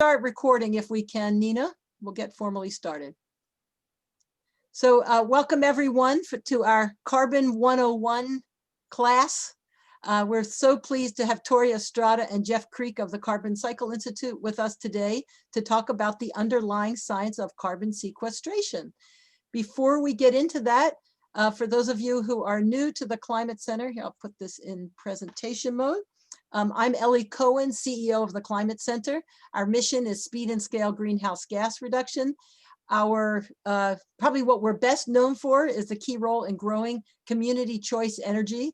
Start recording if we can, Nina. We'll get formally started. So welcome everyone to our Carbon 101 class. We're so pleased to have Torri Estrada and Jeff Creque of the Carbon Cycle Institute with us today to talk about the underlying science of carbon sequestration. Before we get into that, for those of you who are new to the Climate Center, here, I'll put this in presentation mode. I'm Ellie Cohen, CEO of the Climate Center. Our mission is speed and scale greenhouse gas reduction. Our probably what we're best known for is the key role in growing community choice energy.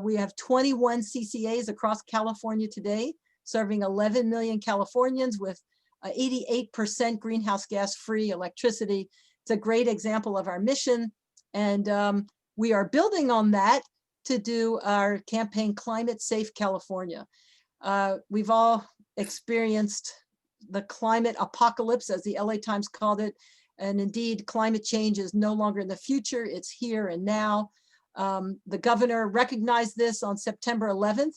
We have 21 CCAs across California today, serving 11 million Californians with 88% greenhouse gas free electricity. It's a great example of our mission. And we are building on that to do our campaign Climate Safe California. We've all experienced the climate apocalypse, as the LA Times called it. And indeed, climate change is no longer in the future, it's here and now. The governor recognized this on September 11th.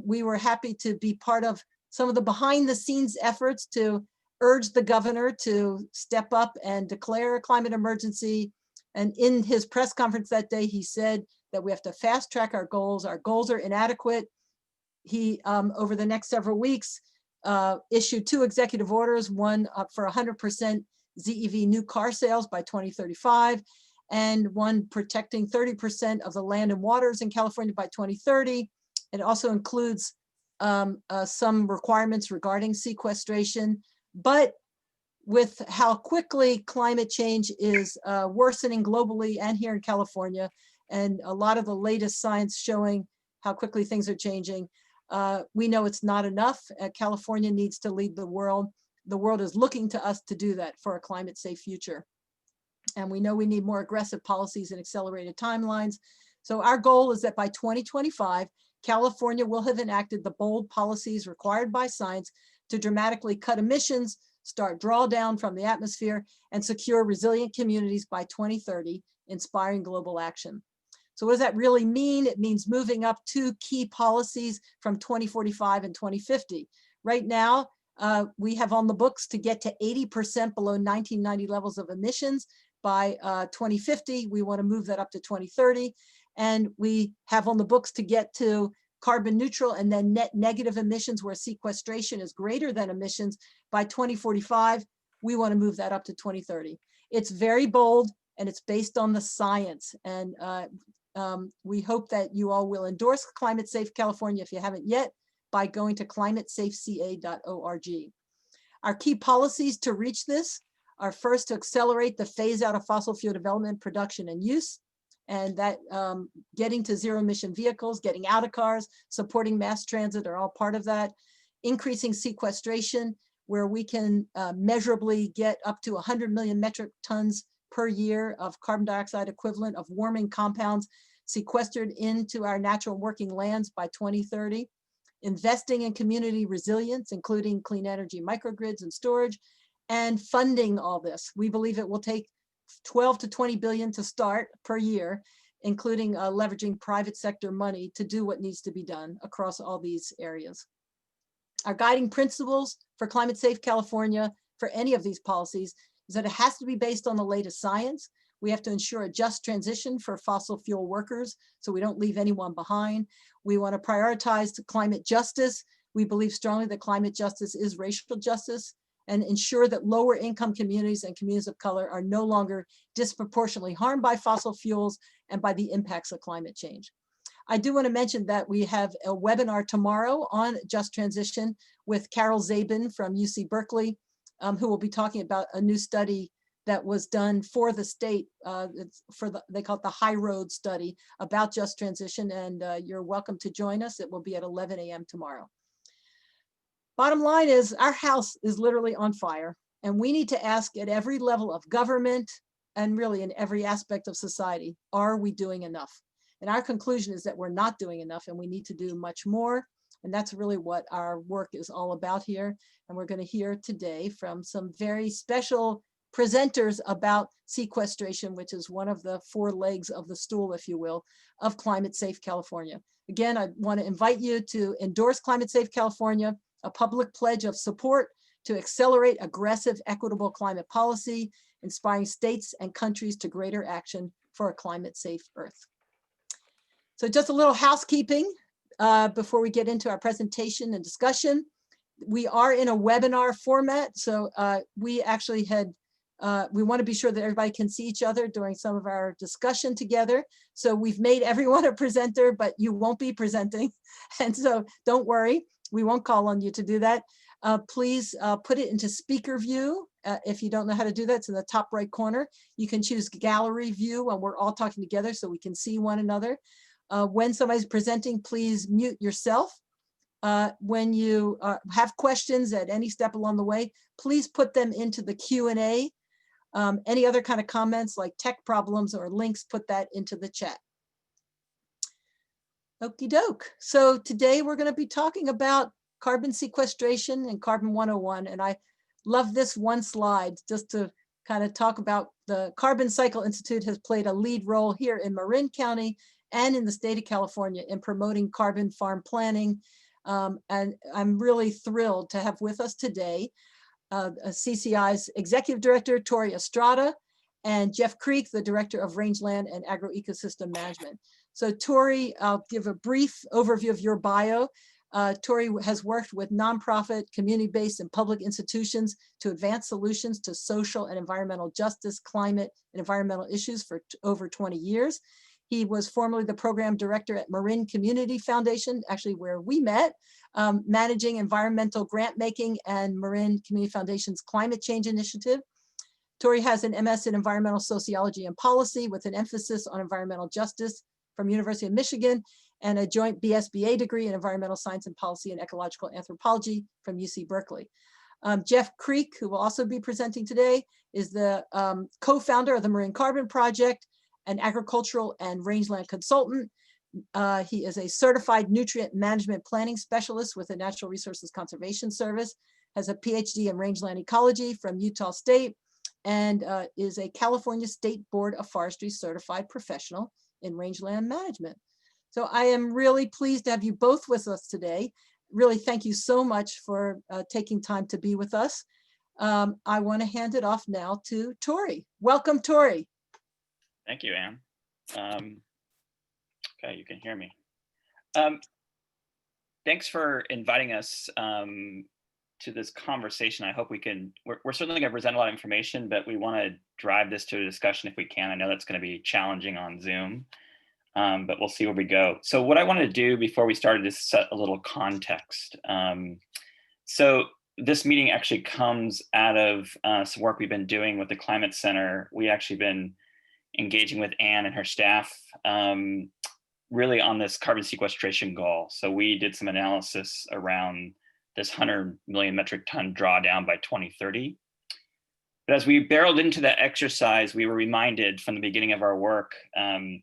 We were happy to be part of some of the behind the scenes efforts to urge the governor to step up and declare a climate emergency. And in his press conference that day, he said that we have to fast track our goals. Our goals are inadequate. He, over the next several weeks, issued 2 executive orders, one for 100% ZEV new car sales by 2035, and one protecting 30% of the land and waters in California by 2030. It also includes some requirements regarding sequestration, but with how quickly climate change is worsening globally and here in California, and a lot of the latest science showing how quickly things are changing, we know it's not enough. California needs to lead the world. The world is looking to us to do that for a climate safe future. And we know we need more aggressive policies and accelerated timelines. So our goal is that by 2025, California will have enacted the bold policies required by science to dramatically cut emissions, start drawdown from the atmosphere, and secure resilient communities by 2030, inspiring global action. So what does that really mean? It means moving up 2 key policies from 2045 and 2050. Right now, we have on the books to get to 80% below 1990 levels of emissions by 2050. We want to move that up to 2030. And we have on the books to get to carbon neutral and then net negative emissions where sequestration is greater than emissions by 2045. We want to move that up to 2030. It's very bold and it's based on the science. And we hope that you all will endorse Climate Safe California if you haven't yet by going to climatesafeca.org. Our key policies to reach this are first to accelerate the phase out of fossil fuel development, production, and use. And that getting to zero emission vehicles, getting out of cars, supporting mass transit are all part of that. Increasing sequestration, where we can measurably get up to 100 million metric tons per year of carbon dioxide equivalent of warming compounds sequestered into our natural working lands by 2030. Investing in community resilience, including clean energy microgrids and storage, and funding all this. We believe it will take 12 to 20 billion to start per year, including leveraging private sector money to do what needs to be done across all these areas. Our guiding principles for Climate Safe California for any of these policies is that it has to be based on the latest science. We have to ensure a just transition for fossil fuel workers so we don't leave anyone behind. We want to prioritize climate justice. We believe strongly that climate justice is racial justice, and ensure that lower income communities and communities of color are no longer disproportionately harmed by fossil fuels and by the impacts of climate change. I do want to mention that we have a webinar tomorrow on just transition with Carol Zabin from UC Berkeley, who will be talking about a new study that was done for the state. They call it the High Road study about just transition, and you're welcome to join us. It will be at 11 a.m. tomorrow. Bottom line is our house is literally on fire, and we need to ask at every level of government and really in every aspect of society, are we doing enough? And our conclusion is that we're not doing enough and we need to do much more. And that's really what our work is all about here. And we're going to hear today from some very special presenters about sequestration, which is one of the 4 legs of the stool, if you will, of Climate Safe California. Again, I want to invite you to endorse Climate Safe California, a public pledge of support to accelerate aggressive, equitable climate policy, inspiring states and countries to greater action for a climate-safe Earth. So just a little housekeeping before we get into our presentation and discussion. We are in a webinar format, so we actually had, we want to be sure that everybody can see each other during some of our discussion together. So we've made everyone a presenter, but you won't be presenting. And so don't worry, we won't call on you to do that. Please put it into speaker view. If you don't know how to do that, it's in the top right corner. You can choose gallery view when we're all talking together so we can see one another. When somebody's presenting, please mute yourself. When you have questions at any step along the way, please put them into the Q&A. Any other kind of comments like tech problems or links, put that into the chat. Okie doke. So today we're going to be talking about carbon sequestration and Carbon 101. And I love this one slide just to kind of talk about the Carbon Cycle Institute has played a lead role here in Marin County and in the state of California in promoting carbon farm planning. And I'm really thrilled to have with us today CCI's Executive Director, Torri Estrada, and Jeff Creque, the Director of Rangeland and Agroecosystem Management. So Torri, I'll give a brief overview of your bio. Torri has worked with nonprofit, community-based, and public institutions to advance solutions to social and environmental justice, climate, and environmental issues for over 20 years. He was formerly the program director at Marin Community Foundation, actually where we met, managing environmental grant making and Marin Community Foundation's climate change initiative. Torri has an MS in environmental sociology and policy with an emphasis on environmental justice from University of Michigan and a joint BSBA degree in environmental science and policy and ecological anthropology from UC Berkeley. Jeff Creque, who will also be presenting today, is the co-founder of the Marin Carbon Project, an agricultural and rangeland consultant. He is a certified nutrient management planning specialist with the Natural Resources Conservation Service, has a PhD in rangeland ecology from Utah State, and is a California State Board of Forestry certified professional in rangeland management. So I am really pleased to have you both with us today. Really, thank you so much for taking time to be with us. I want to hand it off now to Torri. Welcome, Torri. Thank you, Anne. Okay, you can hear me. Thanks for inviting us to this conversation. I hope we can, we're certainly going to present a lot of information, but we want to drive this to a discussion if we can. I know that's going to be challenging on Zoom, but we'll see where we go. So what I wanted to do before we started is set a little context. So this meeting actually comes out of some work we've been doing with the Climate Center. We actually been engaging with Anne and her staff really on this carbon sequestration goal. So we did some analysis around this 100 million metric ton drawdown by 2030. But as we barreled into that exercise, we were reminded from the beginning of our work, and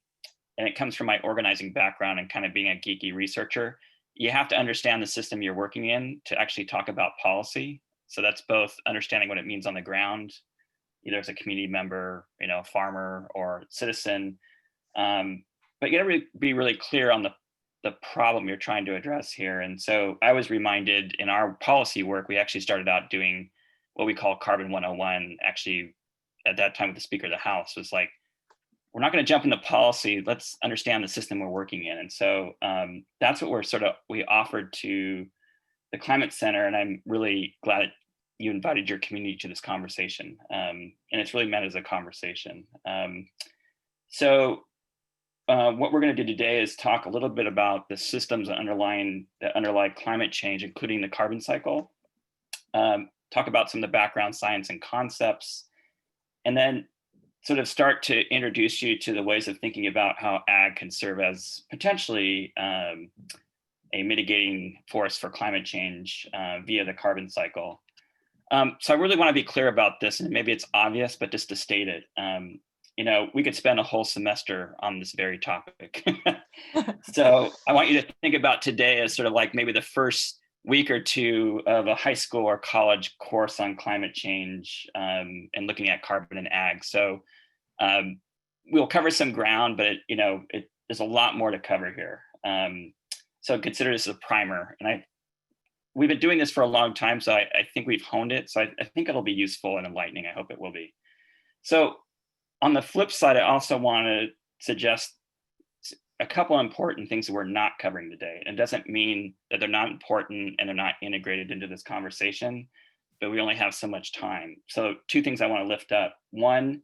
it comes from my organizing background and kind of being a geeky researcher, you have to understand the system you're working in to actually talk about policy. So that's both understanding what it means on the ground, either as a community member, you know, farmer or citizen. But you gotta be really clear on the problem you're trying to address here. And so I was reminded in our policy work, we actually started out doing what we call Carbon 101. Actually, at that time with the Speaker of the House was like, we're not gonna jump into policy, let's understand the system we're working in. And so that's what we offered to the Climate Center. And I'm really glad that you invited your community to this conversation. And it's really meant as a conversation. What we're going to do today is talk a little bit about the systems that underlie climate change, including the carbon cycle, talk about some of the background science and concepts, and then sort of start to introduce you to the ways of thinking about how ag can serve as potentially a mitigating force for climate change via the carbon cycle. So I really want to be clear about this, and maybe it's obvious, but just to state it, you know, we could spend a whole semester on this very topic. So I want you to think about today as sort of like maybe the first week or two of a high school or college course on climate change and looking at carbon and ag. So we'll cover some ground, but there's a lot more to cover here. So consider this a primer. And we've been doing this for a long time, so I think we've honed it. So I think it'll be useful and enlightening. I hope it will be. So on the flip side, I also want to suggest a couple important things that we're not covering today. It doesn't mean that they're not important and they're not integrated into this conversation, but we only have so much time. So two things I want to lift up. One,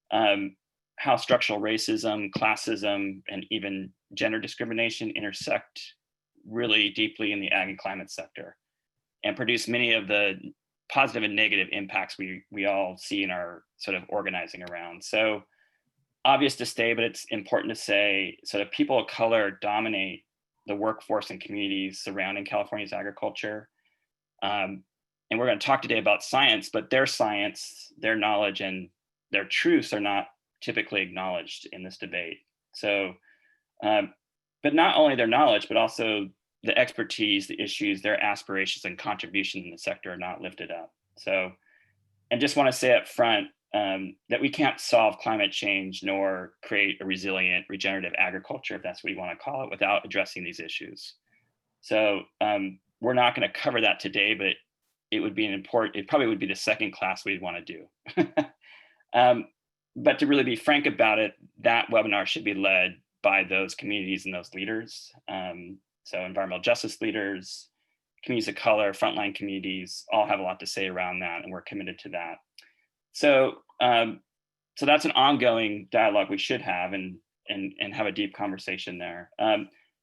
how structural racism, classism, and even gender discrimination intersect really deeply in the ag and climate sector and produce many of the positive and negative impacts we all see in our sort of organizing around. So obvious to say, but it's important to say, sort of people of color dominate the workforce and communities surrounding California's agriculture. And we're going to talk today about science, but their science, their knowledge, and their truths are not typically acknowledged in this debate. So, but not only their knowledge, but also the expertise, the issues, their aspirations and contributions in the sector are not lifted up. So, and just want to say up front that we can't solve climate change nor create a resilient, regenerative agriculture, if that's what you want to call it, without addressing these issues. So we're not going to cover that today, but it would be it probably would be the second class we'd want to do. But to really be frank about it, that webinar should be led by those communities and those leaders. So environmental justice leaders, communities of color, frontline communities, all have a lot to say around that, and we're committed to that. So, so that's an ongoing dialogue we should have and have a deep conversation there.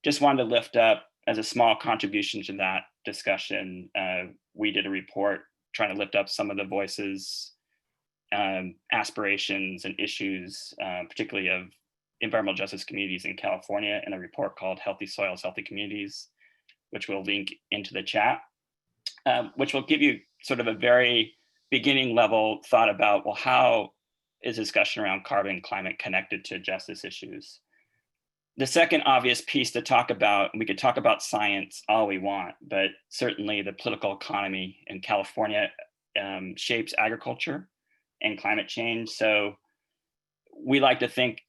Just wanted to lift up as a small contribution to that discussion. We did a report trying to lift up some of the voices, aspirations, and issues, particularly of environmental justice communities in California, in a report called Healthy Soils, Healthy Communities, which we'll link into the chat, which will give you sort of a very beginning level thought about, well, how is discussion around carbon and climate connected to justice issues? The second obvious piece to talk about, and we could talk about science all we want, but certainly the political economy in California shapes agriculture and climate change. So we like to think,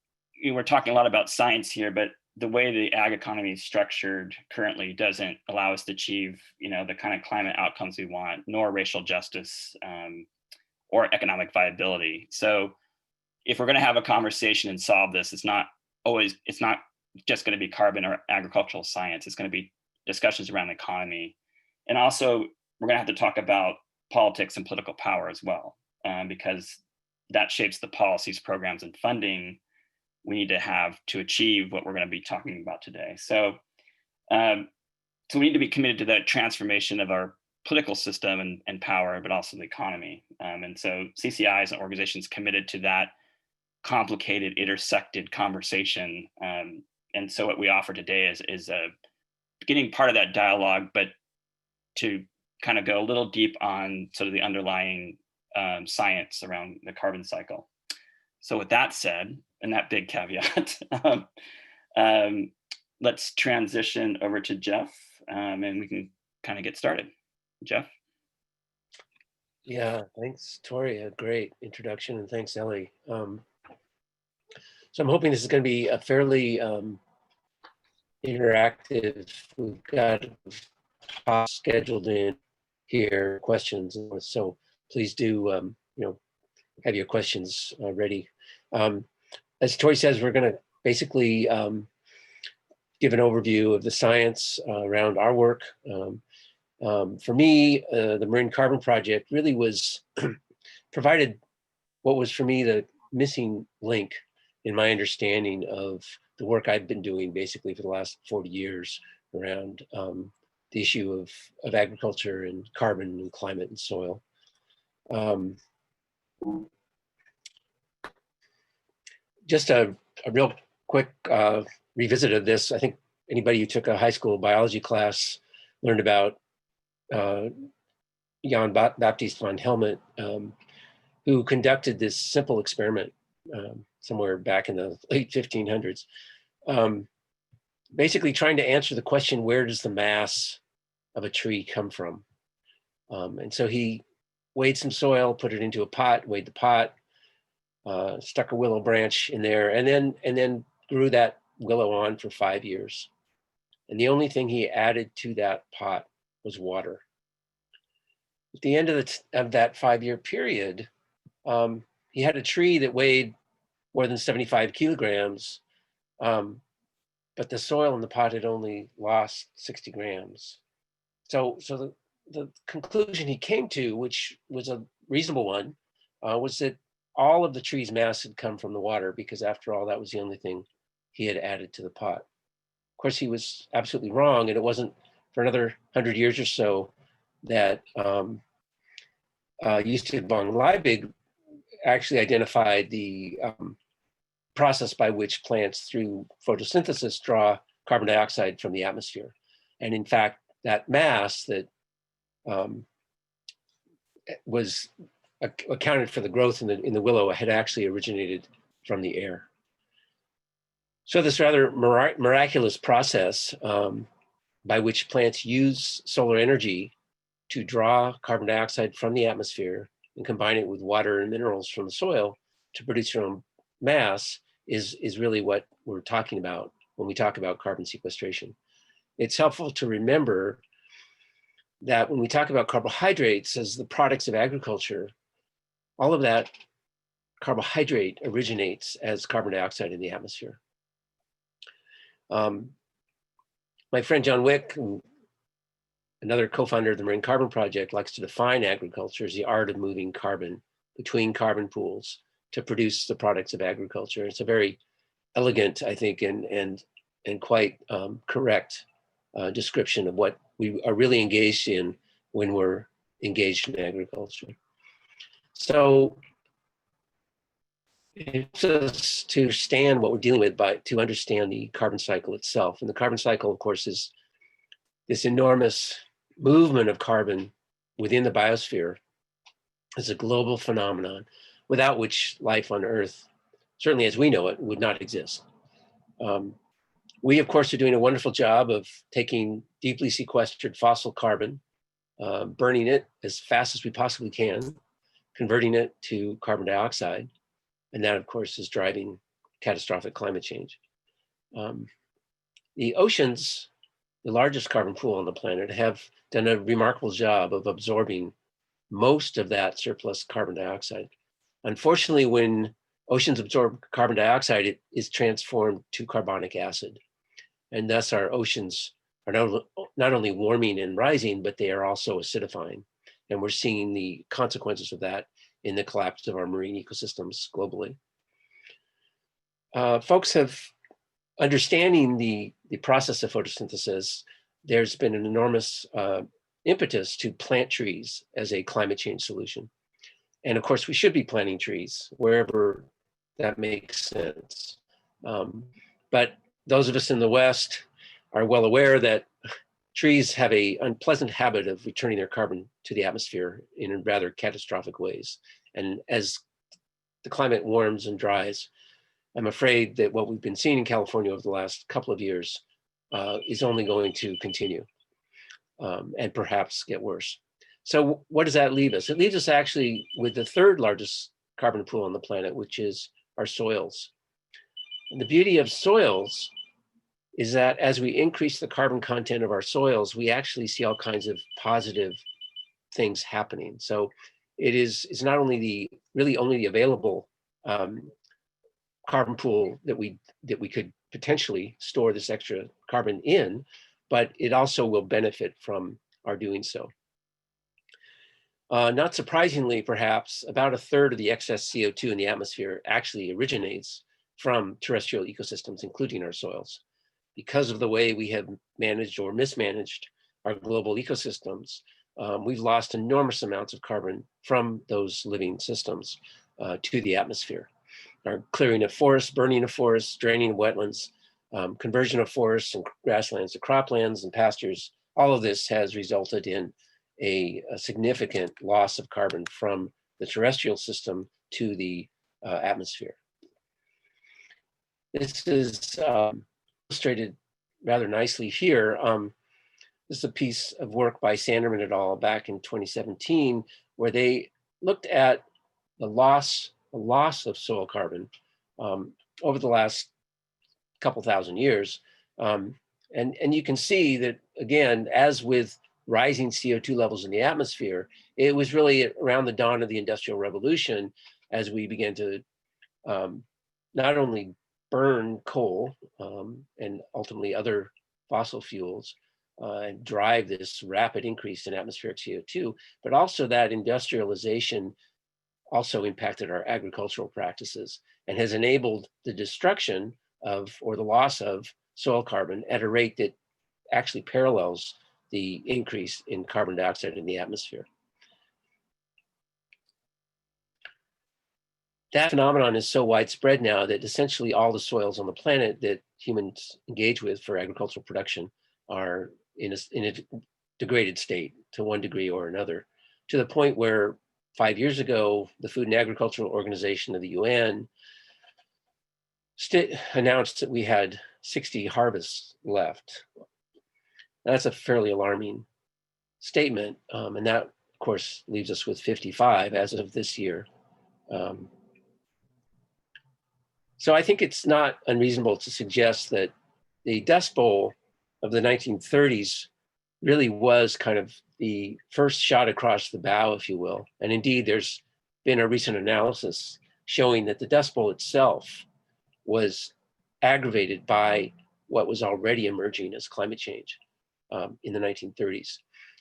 we're talking a lot about science here, but the way the ag economy is structured currently doesn't allow us to achieve, the kind of climate outcomes we want, nor racial justice or economic viability. So if we're going to have a conversation and solve this, it's not just going to be carbon or agricultural science. It's going to be discussions around the economy. And also we're going to have to talk about politics and political power as well, because that shapes the policies, programs, and funding we need to have to achieve what we're going to be talking about today. So, so we need to be committed to that transformation of our political system and power, but also the economy. And so CCI is an organization committed to that complicated, intersected conversation. And so what we offer today is a beginning part of that dialogue, but to kind of go a little deep on sort of the underlying science around the carbon cycle. So with that said, and that big caveat, let's transition over to Jeff, and we can kind of get started. Jeff? Yeah, thanks, Torri. A great introduction, and thanks, Ellie. So I'm hoping this is going to be a fairly interactive. We've got scheduled in here questions, so please do have your questions ready. As Torri says, we're going to basically give an overview of the science around our work. For me, the Marine Carbon Project really was provided what was for me the missing link in my understanding of the work I've been doing basically for the last 40 years around the issue of agriculture and carbon and climate and soil. Just a real quick revisit of this. I think anybody who took a high school biology class learned about Jan Baptist von Helmont, who conducted this simple experiment somewhere back in the late 1500s, basically trying to answer the question, where does the mass of a tree come from? And so he weighed some soil, put it into a pot, weighed the pot, stuck a willow branch in there, and then grew that willow on for 5 years. And the only thing he added to that pot was water. At the end of that 5-year period, he had a tree that weighed more than 75 kilograms, but the soil in the pot had only lost 60 grams. So the conclusion he came to, which was a reasonable one, was that all of the tree's mass had come from the water, because after all, that was the only thing he had added to the pot. Of course, he was absolutely wrong, and it wasn't for another 100 years or so that Yusuf von Liebig actually identified the process by which plants, through photosynthesis, draw carbon dioxide from the atmosphere. And in fact, that mass that was accounted for the growth in the willow had actually originated from the air. So this rather miraculous process by which plants use solar energy to draw carbon dioxide from the atmosphere and combine it with water and minerals from the soil to produce their own mass is really what we're talking about when we talk about carbon sequestration. It's helpful to remember that when we talk about carbohydrates as the products of agriculture, all of that carbohydrate originates as carbon dioxide in the atmosphere. My friend John Wick, another co-founder of the Marine Carbon Project, likes to define agriculture as the art of moving carbon between carbon pools to produce the products of agriculture. It's a very elegant, I think, and quite correct description of what we are really engaged in when we're engaged in agriculture. So it helps us to understand what we're dealing with to understand the carbon cycle itself. And the carbon cycle, of course, is this enormous movement of carbon within the biosphere. It's a global phenomenon without which life on Earth, certainly as we know it, would not exist. We, of course, are doing a wonderful job of taking deeply sequestered fossil carbon, burning it as fast as we possibly can, converting it to carbon dioxide. And that, of course, is driving catastrophic climate change. The oceans, the largest carbon pool on the planet, have done a remarkable job of absorbing most of that surplus carbon dioxide. Unfortunately, when oceans absorb carbon dioxide, it is transformed to carbonic acid. And thus our oceans are not only warming and rising, but they are also acidifying. And we're seeing the consequences of that in the collapse of our marine ecosystems globally. Folks have, understanding the process of photosynthesis, there's been an enormous impetus to plant trees as a climate change solution. And of course, we should be planting trees wherever that makes sense. But those of us in the West are well aware that trees have an unpleasant habit of returning their carbon to the atmosphere in rather catastrophic ways. And as the climate warms and dries, I'm afraid that what we've been seeing in California over the last couple of years is only going to continue and perhaps get worse. So what does that leave us? It leaves us actually with the third largest carbon pool on the planet, which is our soils. And the beauty of soils is that as we increase the carbon content of our soils, we actually see all kinds of positive things happening. So it's not only really only the available carbon pool that we could potentially store this extra carbon in, but it also will benefit from our doing so. Not surprisingly, perhaps, about a third of the excess CO2 in the atmosphere actually originates from terrestrial ecosystems, including our soils. Because of the way we have managed or mismanaged our global ecosystems, we've lost enormous amounts of carbon from those living systems to the atmosphere. Our clearing of forests, burning of forests, draining of wetlands, conversion of forests and grasslands to croplands and pastures, all of this has resulted in a significant loss of carbon from the terrestrial system to the atmosphere. This is illustrated rather nicely here. This is a piece of work by Sanderman et al. Back in 2017, where they looked at the loss of soil carbon over the last couple thousand years. And you can see that, again, as with rising CO2 levels in the atmosphere, it was really around the dawn of the Industrial Revolution as we began to not only burn coal and ultimately other fossil fuels and drive this rapid increase in atmospheric CO2, but also that industrialization also impacted our agricultural practices and has enabled the destruction of, or the loss of, soil carbon at a rate that actually parallels the increase in carbon dioxide in the atmosphere. That phenomenon is so widespread now that essentially all the soils on the planet that humans engage with for agricultural production are in a degraded state to one degree or another, to the point where 5 years ago, the Food and Agricultural Organization of the UN announced that we had 60 harvests left. That's a fairly alarming statement. And that, of course, leaves us with 55 as of this year. So I think it's not unreasonable to suggest that the Dust Bowl of the 1930s really was kind of the first shot across the bow, if you will. And indeed, there's been a recent analysis showing that the Dust Bowl itself was aggravated by what was already emerging as climate change in the 1930s.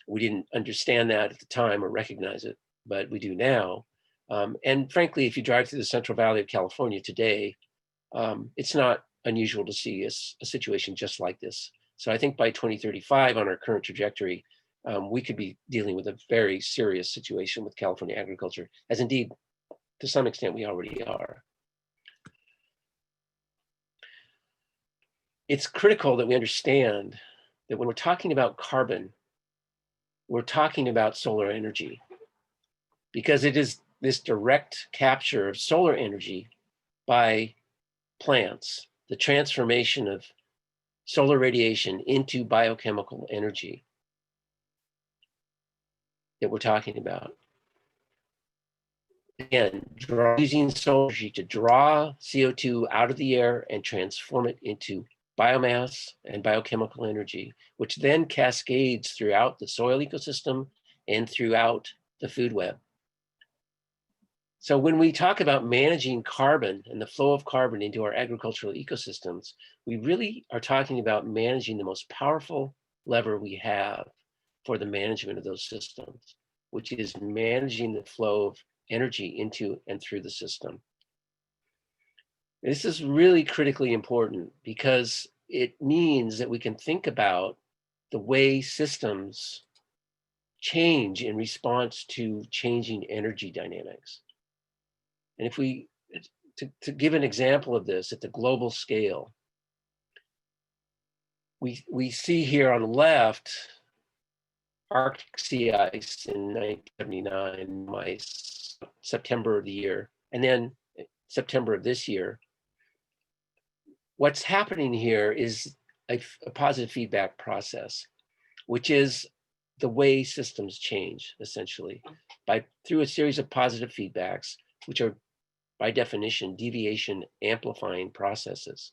We didn't understand that at the time or recognize it, but we do now. And frankly, if you drive through the Central Valley of California today, it's not unusual to see a situation just like this. So I think by 2035 on our current trajectory, we could be dealing with a very serious situation with California agriculture, as indeed, to some extent, we already are. It's critical that we understand that when we're talking about carbon, we're talking about solar energy, because it is this direct capture of solar energy by plants, the transformation of solar radiation into biochemical energy that we're talking about. Again, using solar energy to draw CO2 out of the air and transform it into biomass and biochemical energy, which then cascades throughout the soil ecosystem and throughout the food web. So when we talk about managing carbon and the flow of carbon into our agricultural ecosystems, we really are talking about managing the most powerful lever we have for the management of those systems, which is managing the flow of energy into and through the system. This is really critically important because it means that we can think about the way systems change in response to changing energy dynamics. And if we, to give an example of this at the global scale, we see here on the left, Arctic sea ice in 1979, September of the year, and then September of this year. What's happening here is a positive feedback process, which is the way systems change, essentially, through a series of positive feedbacks, which are by definition deviation amplifying processes.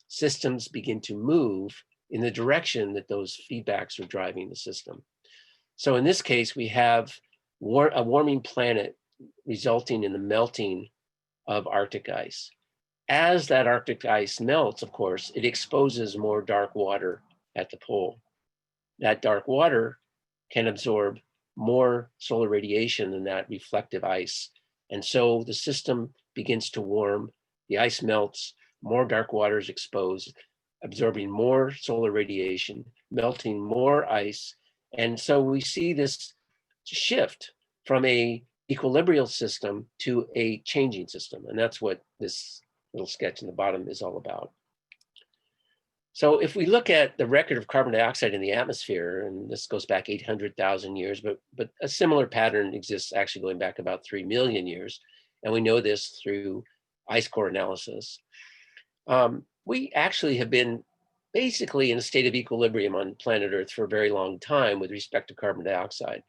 Systems begin to move in the direction that those feedbacks are driving the system. So in this case, we have a warming planet resulting in the melting of Arctic ice. As that Arctic ice melts, of course, it exposes more dark water at the pole. That dark water can absorb more solar radiation than that reflective ice. And so the system begins to warm, the ice melts, more dark water is exposed, absorbing more solar radiation, melting more ice. And so we see this shift from a equilibrial system to a changing system. And that's what this little sketch in the bottom is all about. So if we look at the record of carbon dioxide in the atmosphere, and this goes back 800,000 years, but a similar pattern exists actually going back about 3 million years. And we know this through ice core analysis. We actually have been basically in a state of equilibrium on planet Earth for a very long time with respect to carbon dioxide.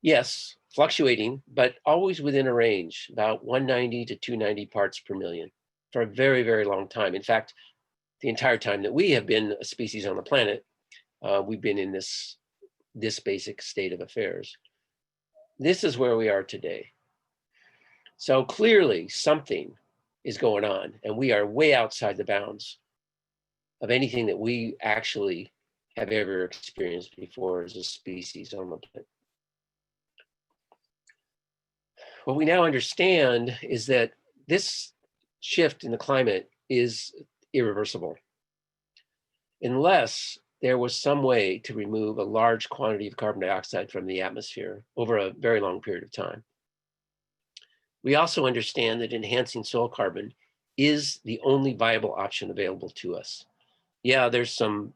Yes, fluctuating, but always within a range, about 190 to 290 parts per million for a very, very long time. In fact, the entire time that we have been a species on the planet, we've been in this basic state of affairs. This is where we are today. So clearly something is going on, and we are way outside the bounds of anything that we actually have ever experienced before as a species on the planet. What we now understand is that this shift in the climate is irreversible unless there was some way to remove a large quantity of carbon dioxide from the atmosphere over a very long period of time. We also understand that enhancing soil carbon is the only viable option available to us. Yeah, there's some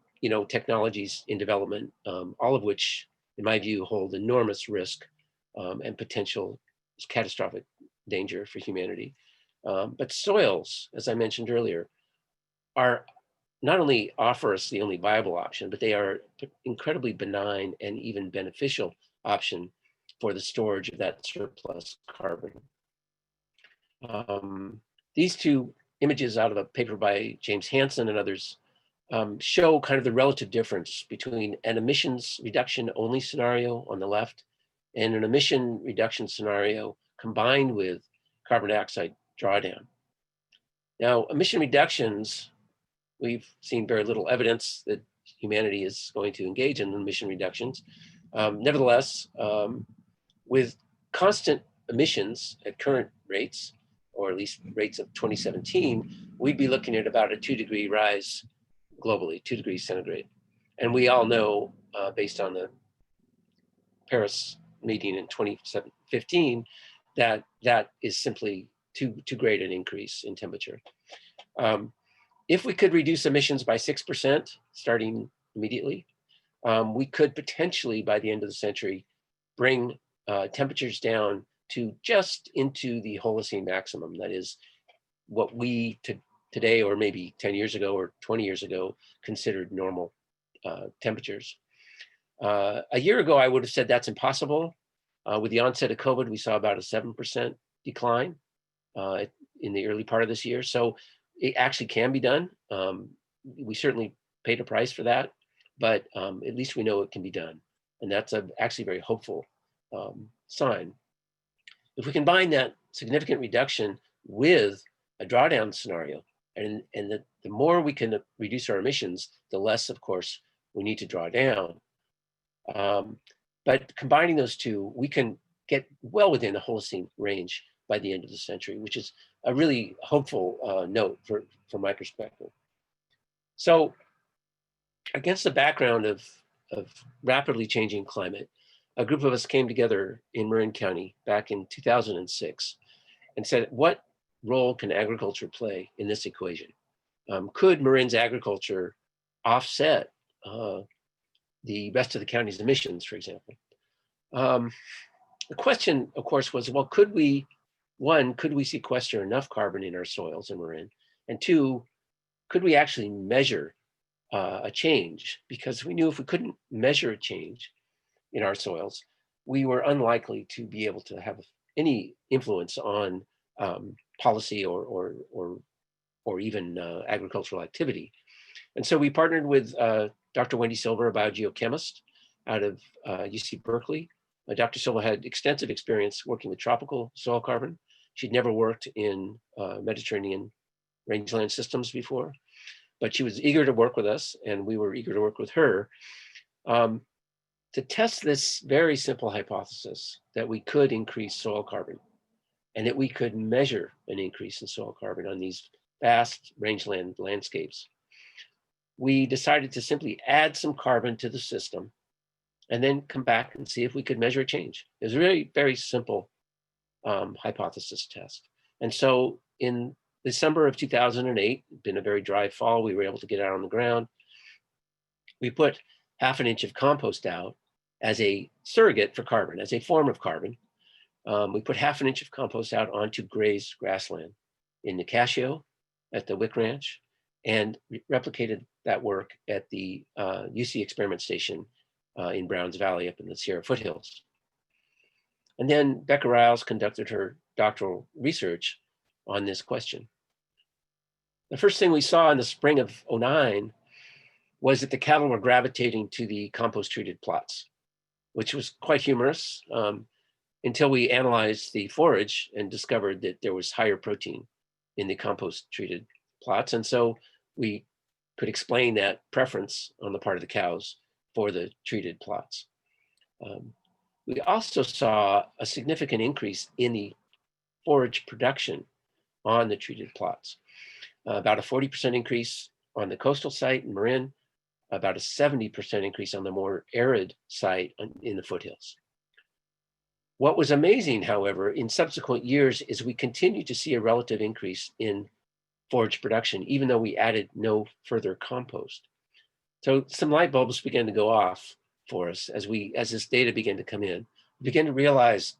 technologies in development, all of which, in my view, hold enormous risk and potential catastrophic danger for humanity. But soils, as I mentioned earlier, are not only offer us the only viable option, but they are incredibly benign and even beneficial option for the storage of that surplus carbon. These two images out of a paper by James Hansen and others show kind of the relative difference between an emissions reduction only scenario on the left and an emission reduction scenario combined with carbon dioxide drawdown. Now, emission reductions, we've seen very little evidence that humanity is going to engage in emission reductions. Nevertheless, with constant emissions at current rates, or at least rates of 2017, we'd be looking at about a 2-degree rise globally, 2 degrees centigrade. And we all know, based on the Paris meeting in 2015, that that is simply too great an increase in temperature. If we could reduce emissions by 6% starting immediately, we could potentially, by the end of the century, bring temperatures down to just into the Holocene maximum. That is what we today, or maybe 10 years ago or 20 years ago, considered normal temperatures. A year ago, I would have said that's impossible. With the onset of COVID, we saw about a 7% decline in the early part of this year. So it actually can be done. We certainly paid a price for that, but at least we know it can be done. And that's actually a very hopeful sign. If we combine that significant reduction with a drawdown scenario, and the more we can reduce our emissions, the less, of course, we need to draw down. But combining those two, we can get well within the Holocene range by the end of the century, which is a really hopeful note from my perspective. So against the background of rapidly changing climate, a group of us came together in Marin County back in 2006 and said, what role can agriculture play in this equation? Could Marin's agriculture offset the rest of the county's emissions, for example? The question, of course, was, well, could we sequester enough carbon in our soils in Marin? And two, could we actually measure a change? Because we knew if we couldn't measure a change in our soils, we were unlikely to be able to have any influence on policy or even agricultural activity. And so we partnered with Dr. Wendy Silver, a biogeochemist out of UC Berkeley. Dr. Silva had extensive experience working with tropical soil carbon. She'd never worked in Mediterranean rangeland systems before, but she was eager to work with us, and we were eager to work with her to test this very simple hypothesis that we could increase soil carbon and that we could measure an increase in soil carbon on these vast rangeland landscapes. We decided to simply add some carbon to the system and then come back and see if we could measure a change. It was a really very simple hypothesis test. And so in December of 2008, been a very dry fall, we were able to get out on the ground. We put 1/2 inch of compost out as a surrogate for carbon, as a form of carbon. We put 1/2 inch of compost out onto grazed grassland in Nicasio at the Wick Ranch, and replicated that work at the UC Experiment Station in Browns Valley up in the Sierra foothills. And then Becca Riles conducted her doctoral research on this question. The first thing we saw in the spring of '09 was that the cattle were gravitating to the compost treated plots, which was quite humorous until we analyzed the forage and discovered that there was higher protein in the compost treated plots. And so we could explain that preference on the part of the cows for the treated plots. We also saw a significant increase in the forage production on the treated plots. About a 40% increase on the coastal site in Marin, about a 70% increase on the more arid site in the foothills. What was amazing, however, in subsequent years is we continued to see a relative increase in forage production, even though we added no further compost. So some light bulbs began to go off for us as this data began to come in. We began to realize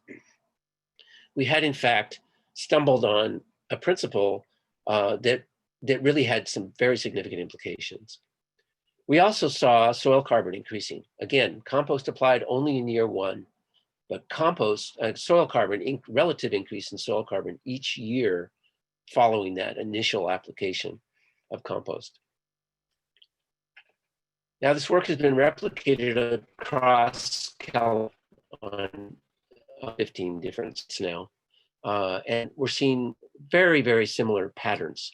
we had in fact stumbled on a principle that really had some very significant implications. We also saw soil carbon increasing. Again, compost applied only in year one, but soil carbon, relative increase in soil carbon each year following that initial application of compost. Now this work has been replicated across California on 15 different sites now. And we're seeing very, very similar patterns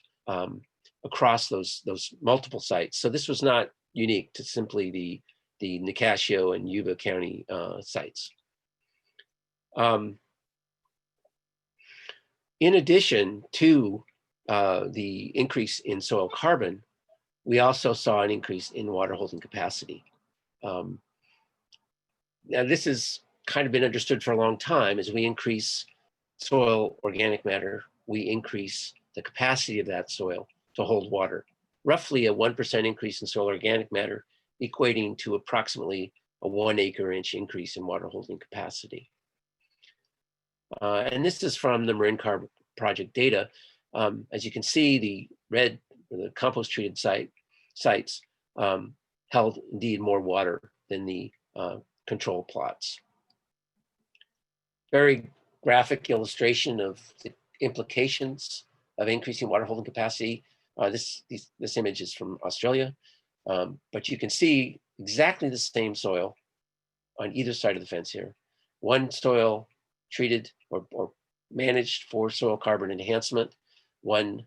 across those multiple sites. So this was not unique to simply the Nicasio and Yuba County sites. In addition to the increase in soil carbon, we also saw an increase in water holding capacity. Now this has kind of been understood for a long time. As we increase soil organic matter, we increase the capacity of that soil to hold water. Roughly a 1% increase in soil organic matter, equating to approximately a 1 acre-inch increase in water holding capacity. And this is from the Marin Carbon Project data. As you can see, the red, the compost treated sites held indeed more water than the control plots. Very graphic illustration of the implications of increasing water holding capacity. This image is from Australia, but you can see exactly the same soil on either side of the fence here. One soil treated or managed for soil carbon enhancement, one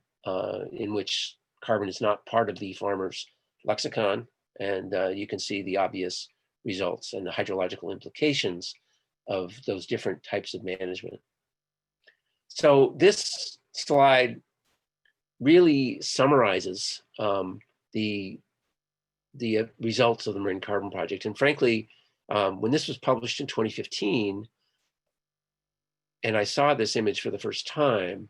in which carbon is not part of the farmer's lexicon, and you can see the obvious results and the hydrological implications of those different types of management. So this slide really summarizes the results of the Marin Carbon Project. And frankly, when this was published in 2015, and I saw this image for the first time,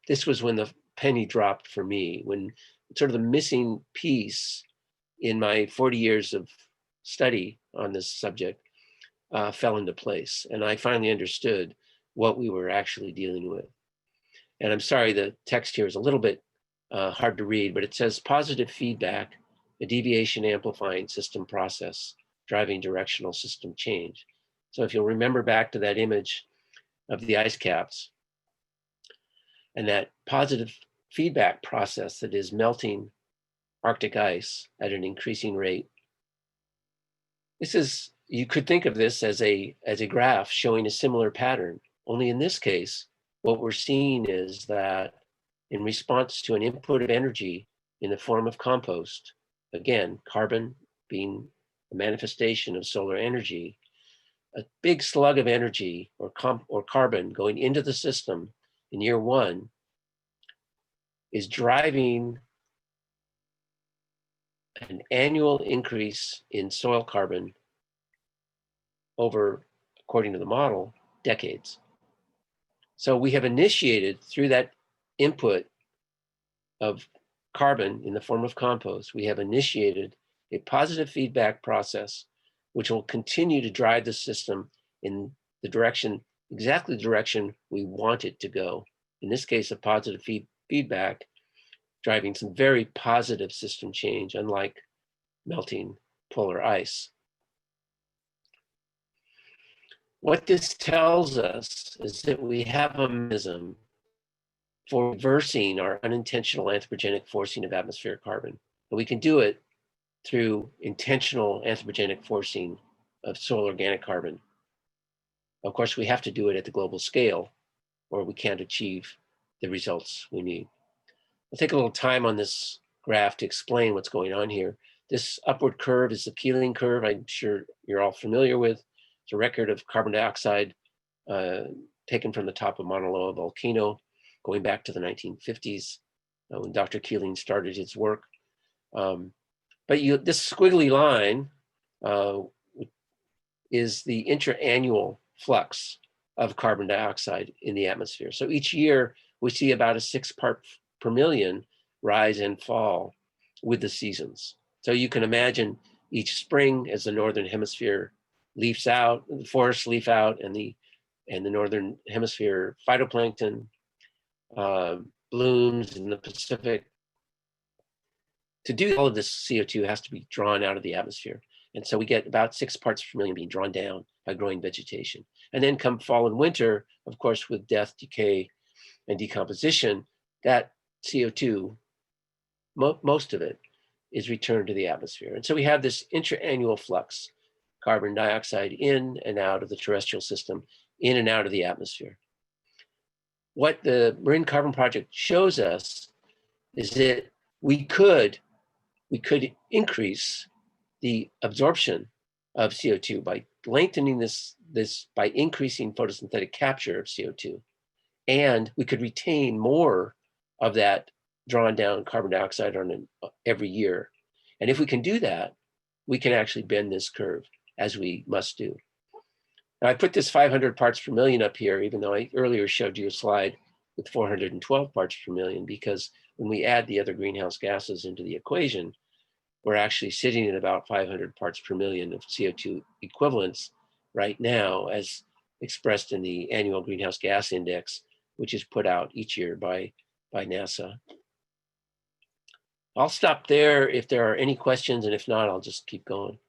this was when the penny dropped for me, when sort of the missing piece in my 40 years of study on this subject fell into place. And I finally understood what we were actually dealing with. And I'm sorry, the text here is a little bit hard to read, but it says positive feedback, a deviation amplifying system process, driving directional system change. So if you'll remember back to that image of the ice caps and that positive feedback process that is melting Arctic ice at an increasing rate. This is, you could think of this as a graph showing a similar pattern, only in this case, what we're seeing is that in response to an input of energy in the form of compost, again, carbon being a manifestation of solar energy, a big slug of energy or carbon going into the system in year one is driving an annual increase in soil carbon over, according to the model, decades. So we have initiated through that input of carbon in the form of compost, we have initiated a positive feedback process which will continue to drive the system in the direction, exactly the direction we want it to go. In this case, a positive feedback, driving some very positive system change, unlike melting polar ice. What this tells us is that we have a mechanism for reversing our unintentional anthropogenic forcing of atmospheric carbon. And we can do it through intentional anthropogenic forcing of soil organic carbon. Of course, we have to do it at the global scale or we can't achieve the results we need. I'll take a little time on this graph to explain what's going on here. This upward curve is the Keeling curve. I'm sure you're all familiar with. It's a record of carbon dioxide taken from the top of Mauna Loa volcano going back to the 1950s when Dr. Keeling started his work. But this squiggly line is the interannual flux of carbon dioxide in the atmosphere. So each year we see about a 6 parts per million rise and fall with the seasons. So you can imagine each spring as the northern hemisphere leaves out, the forests leaf out, and the northern hemisphere phytoplankton blooms in the Pacific. To do all of this, CO2 has to be drawn out of the atmosphere. And so we get about 6 parts per million being drawn down by growing vegetation. And then come fall and winter, of course, with death, decay, and decomposition, that CO2, most of it, is returned to the atmosphere. And so we have this interannual flux, carbon dioxide in and out of the terrestrial system, in and out of the atmosphere. What the Marine Carbon Project shows us is that we could increase the absorption of CO2 by lengthening this by increasing photosynthetic capture of CO2. And we could retain more of that drawn down carbon dioxide on every year. And if we can do that, we can actually bend this curve, as we must do. Now, I put this 500 parts per million up here, even though I earlier showed you a slide with 412 parts per million, because when we add the other greenhouse gases into the equation, we're actually sitting at about 500 parts per million of CO2 equivalents right now, as expressed in the annual greenhouse gas index, which is put out each year by NASA. I'll stop there if there are any questions, and if not, I'll just keep going.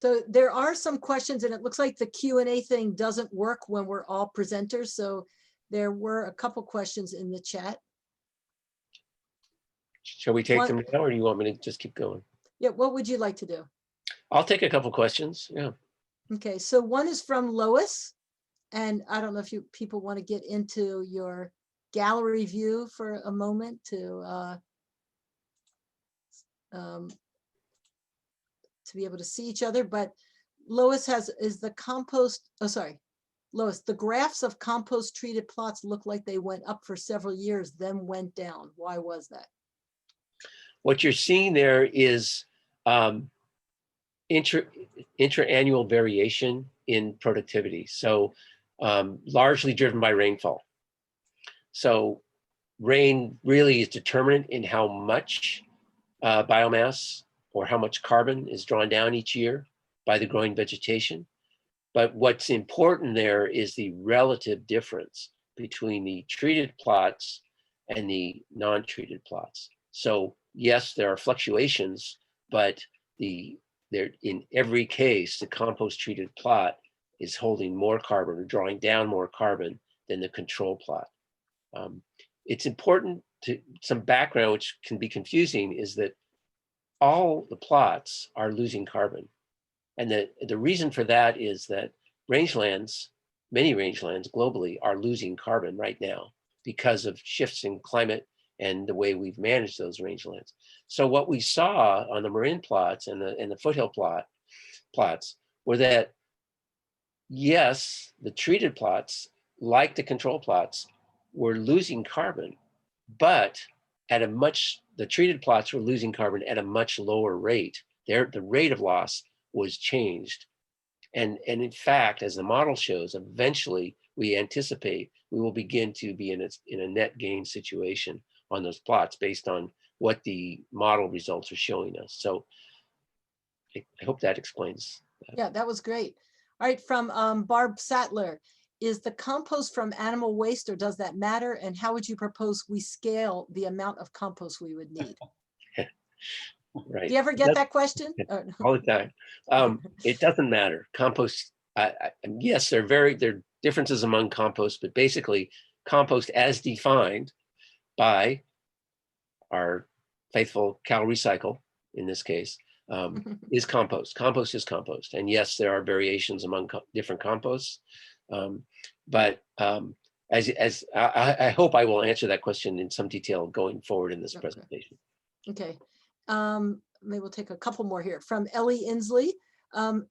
So there are some questions, and it looks like the Q&A thing doesn't work when we're all presenters. So there were a couple questions in the chat. Shall we take them now, or do you want me to just keep going? Yeah, what would you like to do? I'll take a couple questions, yeah. Okay, so one is from Lois, and I don't know if people want to get into your gallery view for a moment to be able to see each other, but Lois Lois, the graphs of compost treated plots look like they went up for several years, then went down. Why was that? What you're seeing there is interannual variation in productivity. So largely driven by rainfall. So rain really is determinant in how much biomass or how much carbon is drawn down each year by the growing vegetation. But what's important there is the relative difference between the treated plots and the non-treated plots. So yes, there are fluctuations, but in every case, the compost treated plot is holding more carbon or drawing down more carbon than the control plot. It's important to some background, which can be confusing, is that all the plots are losing carbon. And the reason for that is that rangelands, many rangelands globally, are losing carbon right now because of shifts in climate and the way we've managed those rangelands. So what we saw on the Marin plots and the foothill plots were that, yes, the treated plots, like the control plots, were losing carbon, but the treated plots were losing carbon at a much lower rate. The rate of loss was changed. And in fact, as the model shows, eventually we anticipate we will begin to be in a net gain situation on those plots based on what the model results are showing us. So I hope that explains that. Yeah, that was great. All right, from Barb Sattler, is the compost from animal waste, or does that matter? And how would you propose we scale the amount of compost we would need? Right. Do you ever get that question? All the time. It doesn't matter. Compost, yes, there are differences among compost, but basically compost as defined by our faithful Cal Recycle, in this case, is compost. Compost is compost. And yes, there are variations among different composts. But as I hope I will answer that question in some detail going forward in this presentation. Okay. Maybe we'll take a couple more here. From Ellie Inslee.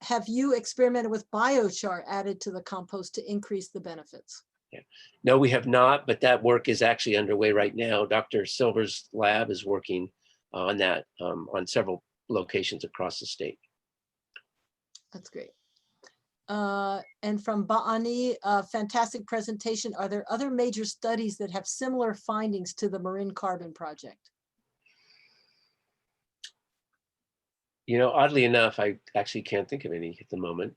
Have you experimented with biochar added to the compost to increase the benefits? Yeah. No, we have not, but that work is actually underway right now. Dr. Silver's lab is working on that on several locations across the state. That's great. And from Ba'ani, fantastic presentation. Are there other major studies that have similar findings to the Marin Carbon Project? You know, oddly enough, I actually can't think of any at the moment.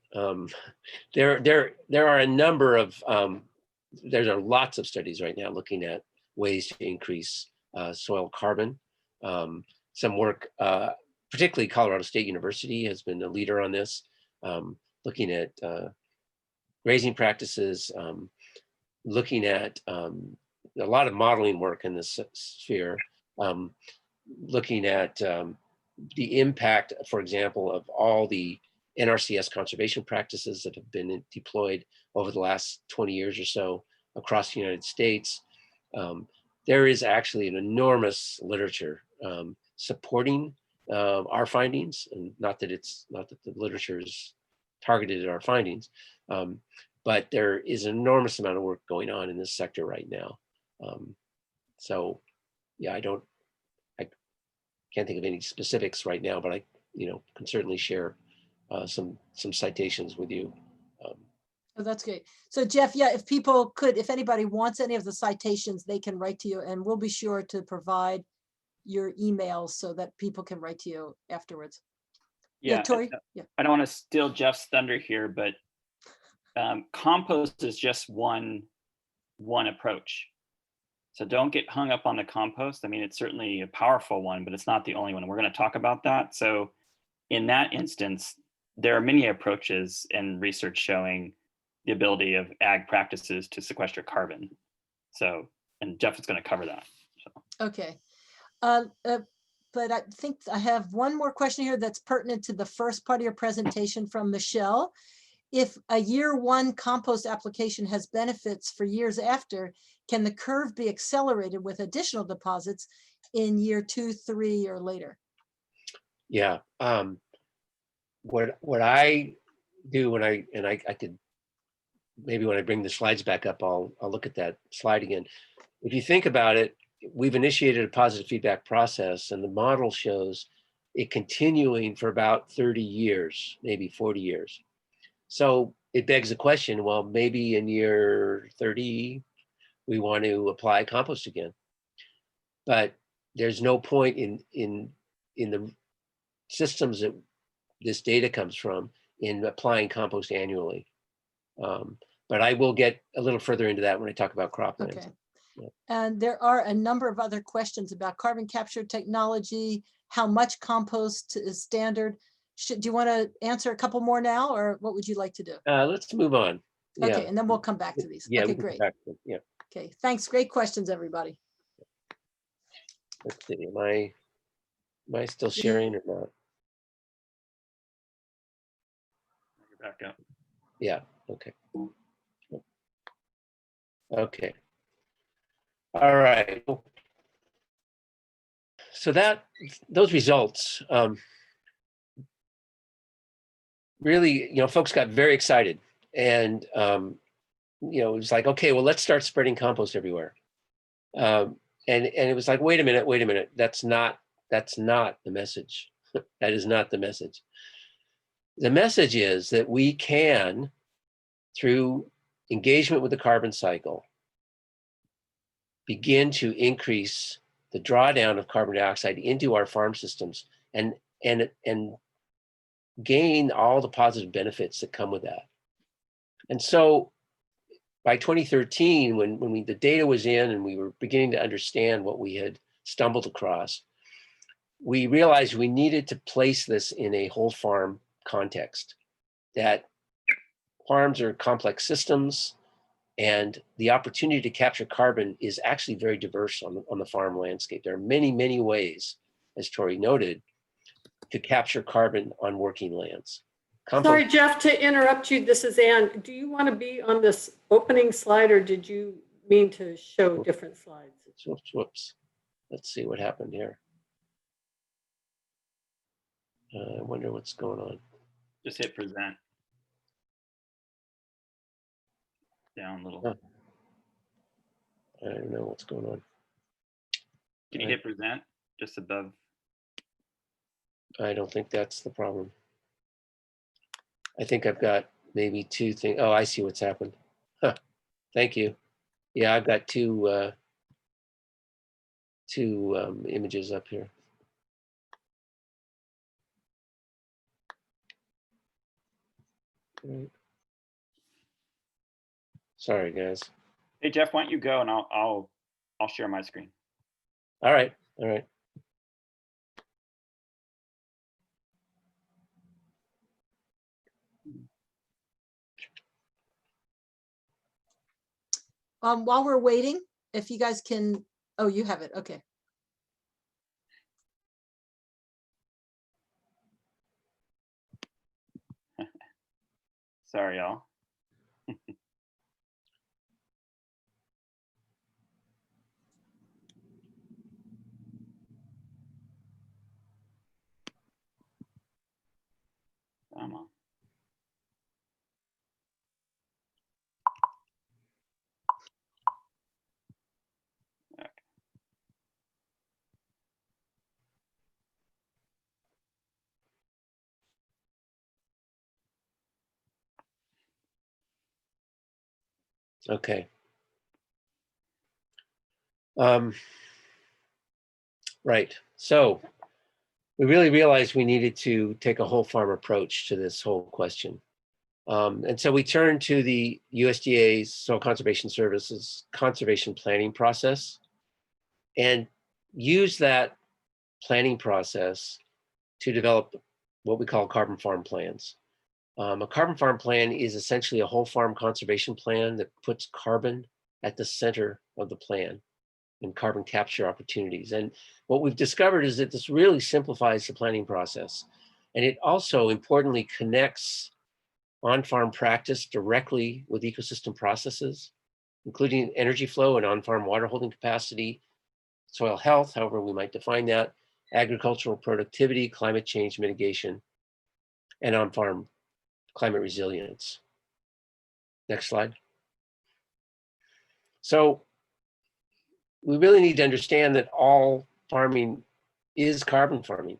There are a number of, there are lots of studies right now looking at ways to increase soil carbon. Some work, particularly Colorado State University has been a leader on this, looking at grazing practices, looking at a lot of modeling work in this sphere, looking at the impact, for example, of all the NRCS conservation practices that have been deployed over the last 20 years or so across the United States. There is actually an enormous literature supporting our findings, and not that the literature is targeted at our findings, but there is an enormous amount of work going on in this sector right now. So yeah, I can't think of any specifics right now, but I can certainly share some citations with you. Oh, that's great. So Jeff, yeah, if people could, if anybody wants any of the citations, they can write to you, and we'll be sure to provide your emails so that people can write to you afterwards. Yeah, Torri? Yeah. I don't want to steal Jeff's thunder here, but compost is just one approach. So don't get hung up on the compost. I mean, it's certainly a powerful one, but it's not the only one. We're going to talk about that. So in that instance, there are many approaches and research showing the ability of ag practices to sequester carbon. So, and Jeff is going to cover that. So. Okay. But I think I have one more question here that's pertinent to the first part of your presentation from Michelle. If a year one compost application has benefits for years after, can the curve be accelerated with additional deposits in year 2, 3, or later? Yeah. What I do when I could, maybe when I bring the slides back up, I'll look at that slide again. If you think about it, we've initiated a positive feedback process, and the model shows it continuing for about 30 years, maybe 40 years. So it begs the question, well, maybe in year 30, we want to apply compost again. But there's no point in the systems that this data comes from in applying compost annually. But I will get a little further into that when I talk about croplands. Okay. Yeah. And there are a number of other questions about carbon capture technology, how much compost is standard. Do you want to answer a couple more now, or what would you like to do? Let's move on. Okay, Yeah. and then we'll come back to these. Yeah, Okay, we can come great. back to them. Yeah. Okay, thanks. Great questions, everybody. Let's see. Am I still sharing or not? Back up. Yeah. Okay. Okay. All right. So those results really, folks got very excited, and it was like, okay, well, let's start spreading compost everywhere. And it was like, wait a minute, that's not the message. That is not the message. The message is that we can, through engagement with the carbon cycle, begin to increase the drawdown of carbon dioxide into our farm systems and gain all the positive benefits that come with that. And so by 2013, when the data was in and we were beginning to understand what we had stumbled across, we realized we needed to place this in a whole farm context, that farms are complex systems. And the opportunity to capture carbon is actually very diverse on the farm landscape. There are many, many ways, as Torri noted, to capture carbon on working lands. Sorry, Jeff, to interrupt you. This is Ann. Do you want to be on this opening slide, or did you mean to show different slides? Whoops. Let's see what happened here. I wonder what's going on. Just hit present. Down a little. Huh. I don't know what's going on. Can you hit present just above? I don't think that's the problem. I think I've got maybe two things. Oh, I see what's happened. Huh. Thank you. Yeah, I've got two images up here. Right. Sorry, guys. Hey Jeff, why don't you go and I'll share my screen. All right. All right. While we're waiting, if you guys can, oh, you have it. Okay. Sorry, y'all. Come on. Okay. Right. So we really realized we needed to take a whole farm approach to this whole question. And so we turned to the USDA's Soil Conservation Services conservation planning process and use that planning process to develop what we call carbon farm plans. A carbon farm plan is essentially a whole farm conservation plan that puts carbon at the center of the plan and carbon capture opportunities. And what we've discovered is that this really simplifies the planning process. And it also importantly connects on-farm practice directly with ecosystem processes, including energy flow and on-farm water holding capacity, soil health, however we might define that, agricultural productivity, climate change mitigation, and on-farm climate resilience. Next slide. So we really need to understand that all farming is carbon farming.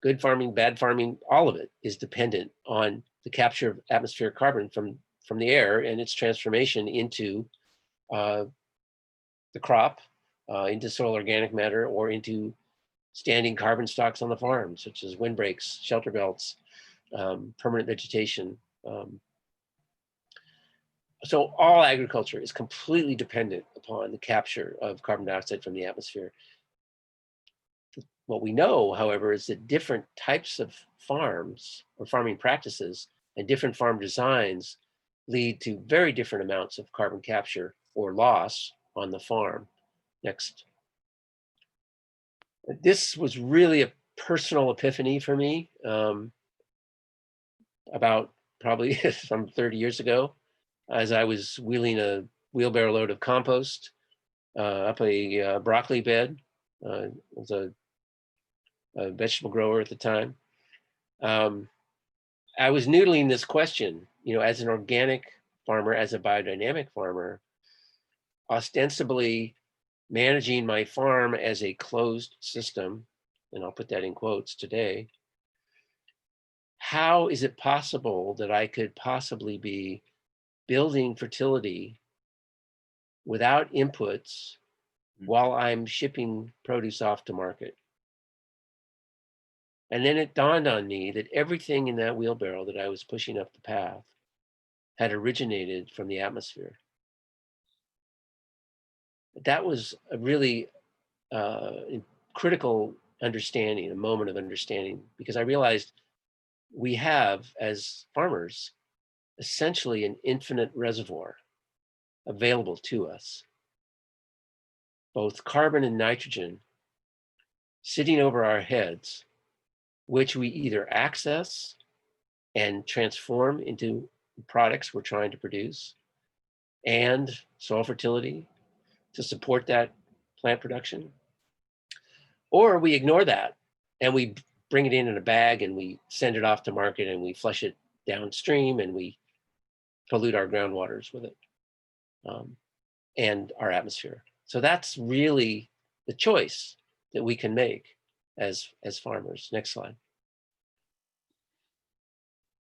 Good farming, bad farming, all of it is dependent on the capture of atmospheric carbon from the air and its transformation into the crop, into soil organic matter, or into standing carbon stocks on the farm, such as windbreaks, shelter belts, permanent vegetation. So all agriculture is completely dependent upon the capture of carbon dioxide from the atmosphere. What we know, however, is that different types of farms or farming practices and different farm designs lead to very different amounts of carbon capture or loss on the farm. Next. This was really a personal epiphany for me about probably some 30 years ago, as I was wheeling a wheelbarrow load of compost up a broccoli bed. I was a vegetable grower at the time. I was noodling this question, as an organic farmer, as a biodynamic farmer, ostensibly managing my farm as a closed system, and I'll put that in quotes today. How is it possible that I could possibly be building fertility without inputs while I'm shipping produce off to market? And then it dawned on me that everything in that wheelbarrow that I was pushing up the path had originated from the atmosphere. That was a really critical understanding, a moment of understanding, because I realized we have, as farmers, essentially an infinite reservoir available to us, both carbon and nitrogen, sitting over our heads, which we either access and transform into products we're trying to produce, and soil fertility to support that plant production, or we ignore that and we bring it in a bag and we send it off to market and we flush it downstream and we pollute our groundwaters with it, and our atmosphere. So that's really the choice that we can make as farmers. Next slide.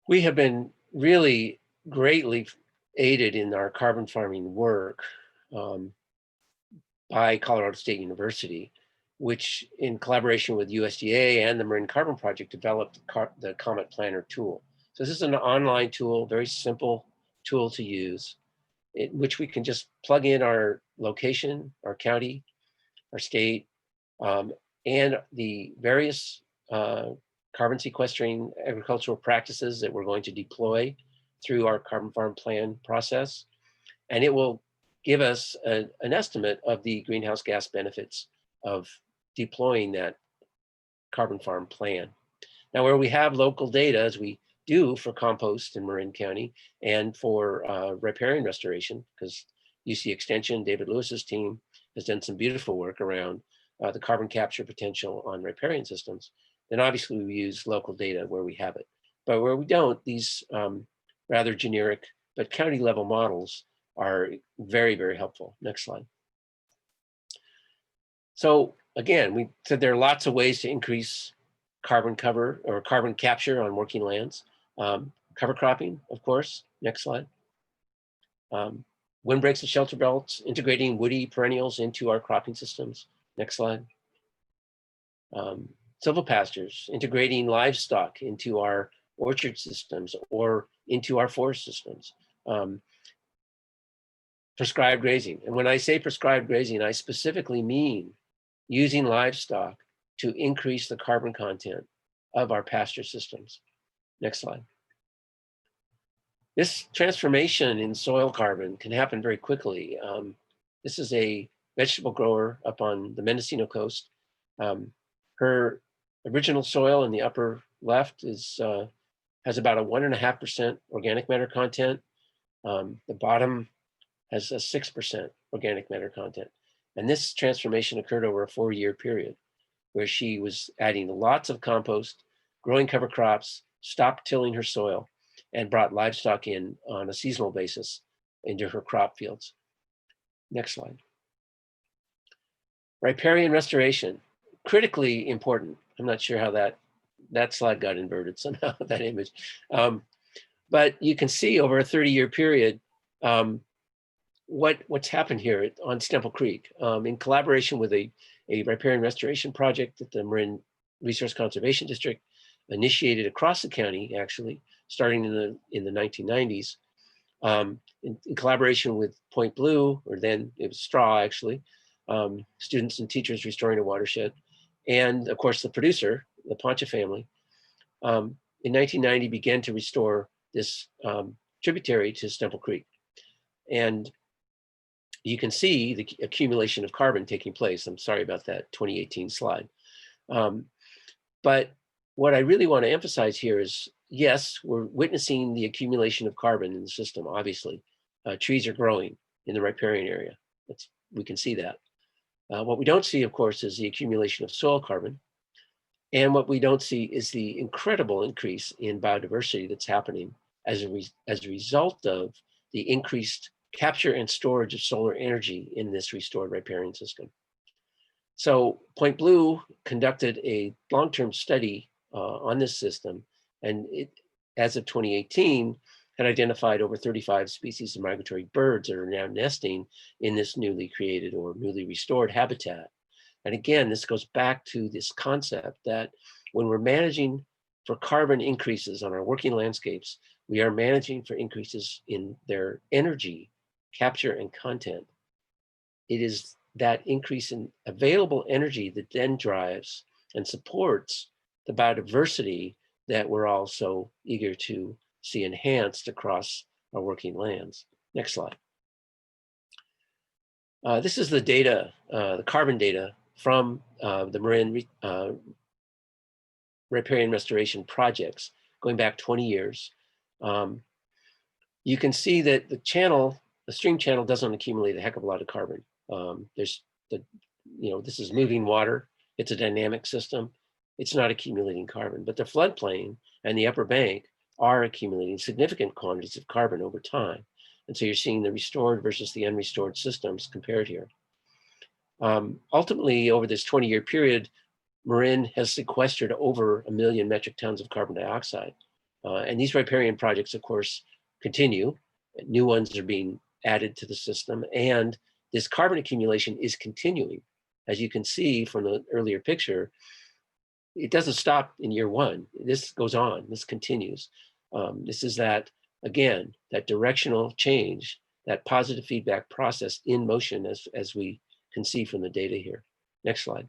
We have been really greatly aided in our carbon farming work by Colorado State University, which in collaboration with USDA and the Marine Carbon Project developed the Comet Planner tool. So this is an online tool, very simple tool to use, in which we can just plug in our location, our county, our state, and the various carbon sequestering agricultural practices that we're going to deploy through our carbon farm plan process. And it will give us an estimate of the greenhouse gas benefits of deploying that carbon farm plan. Now, where we have local data, as we do for compost in Marin County and for riparian restoration, because UC Extension, David Lewis's team, has done some beautiful work around the carbon capture potential on riparian systems, then obviously we use local data where we have it. But where we don't, these rather generic but county level models are very, very helpful. Next slide. So again, we said there are lots of ways to increase carbon cover or carbon capture on working lands. Cover cropping, of course. Next slide. Windbreaks and shelter belts, integrating woody perennials into our cropping systems. Next slide. Silvopastures, integrating livestock into our orchard systems or into our forest systems. Prescribed grazing. And when I say prescribed grazing, I specifically mean using livestock to increase the carbon content of our pasture systems. Next slide. This transformation in soil carbon can happen very quickly. This is a vegetable grower up on the Mendocino coast. Her original soil in the upper left is has about a 1.5% organic matter content. The bottom has a 6% organic matter content. And this transformation occurred over a 4-year period where she was adding lots of compost, growing cover crops, stopped tilling her soil, and brought livestock in on a seasonal basis into her crop fields. Next slide. Riparian restoration, critically important. I'm not sure how that slide got inverted somehow, that image. But you can see over a 30-year period, what's happened here on Stemple Creek in collaboration with a riparian restoration project that the Marin Resource Conservation District initiated across the county, actually, starting in the 1990s, in collaboration with Point Blue, or then it was Straw, actually, students and teachers restoring a watershed, and of course the producer, the Poncha family, in 1990 began to restore this tributary to Stemple Creek. And you can see the accumulation of carbon taking place. I'm sorry about that 2018 slide. But what I really want to emphasize here is, yes, we're witnessing the accumulation of carbon in the system, obviously. Trees are growing in the riparian area. We can see that. What we don't see, of course, is the accumulation of soil carbon. And what we don't see is the incredible increase in biodiversity that's happening as a result of the increased capture and storage of solar energy in this restored riparian system. So Point Blue conducted a long-term study on this system, and it, as of 2018, had identified over 35 species of migratory birds that are now nesting in this newly created or newly restored habitat. And again, this goes back to this concept that when we're managing for carbon increases on our working landscapes, we are managing for increases in their energy capture and content. It is that increase in available energy that then drives and supports the biodiversity that we're all so eager to see enhanced across our working lands. Next slide. This is the data, the carbon data from the Marin riparian restoration projects going back 20 years. You can see that the stream channel doesn't accumulate a heck of a lot of carbon. This is moving water. It's a dynamic system. It's not accumulating carbon, but the floodplain and the upper bank are accumulating significant quantities of carbon over time. And so you're seeing the restored versus the unrestored systems compared here. Ultimately, over this 20-year period, Marin has sequestered over 1 million metric tons of carbon dioxide. And these riparian projects, of course, continue. New ones are being added to the system, and this carbon accumulation is continuing. As you can see from the earlier picture, it doesn't stop in year one. This goes on, this continues. This is that, again, that directional change, that positive feedback process in motion as we can see from the data here. Next slide.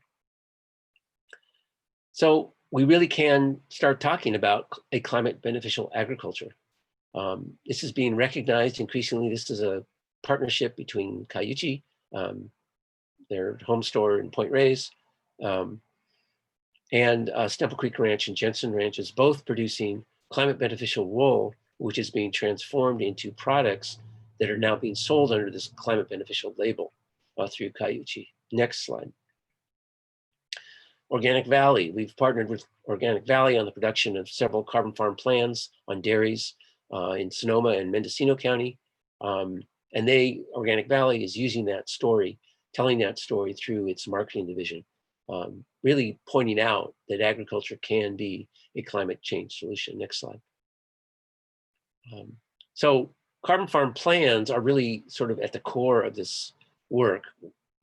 So we really can start talking about a climate beneficial agriculture. This is being recognized increasingly. This is a partnership between Creque, their home store in Point Reyes, and Stemple Creek Ranch and Jensen Ranch is both producing climate beneficial wool, which is being transformed into products that are now being sold under this climate beneficial label through Creque. Next slide. Organic Valley. We've partnered with Organic Valley on the production of several carbon farm plans on dairies in Sonoma and Mendocino County. And Organic Valley is using that story, telling that story through its marketing division, really pointing out that agriculture can be a climate change solution. Next slide. So carbon farm plans are really sort of at the core of this work.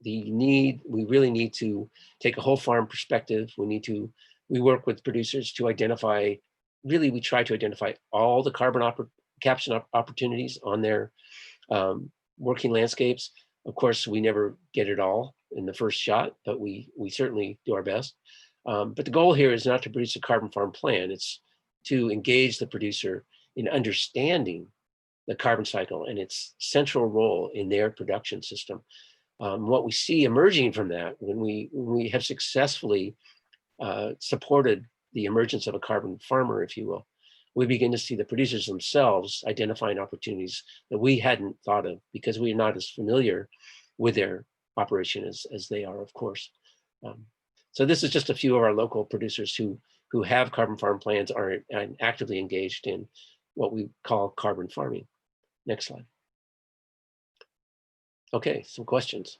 We really need to take a whole farm perspective. We work with producers to identify, really we try to identify all the carbon capture opportunities on their working landscapes. Of course, we never get it all in the first shot, but we certainly do our best. But the goal here is not to produce a carbon farm plan, it's to engage the producer in understanding the carbon cycle and its central role in their production system. What we see emerging from that, when we have successfully supported the emergence of a carbon farmer, if you will, we begin to see the producers themselves identifying opportunities that we hadn't thought of because we're not as familiar with their operation as they are, of course. So this is just a few of our local producers who have carbon farm plans are actively engaged in what we call carbon farming. Next slide. Okay, some questions.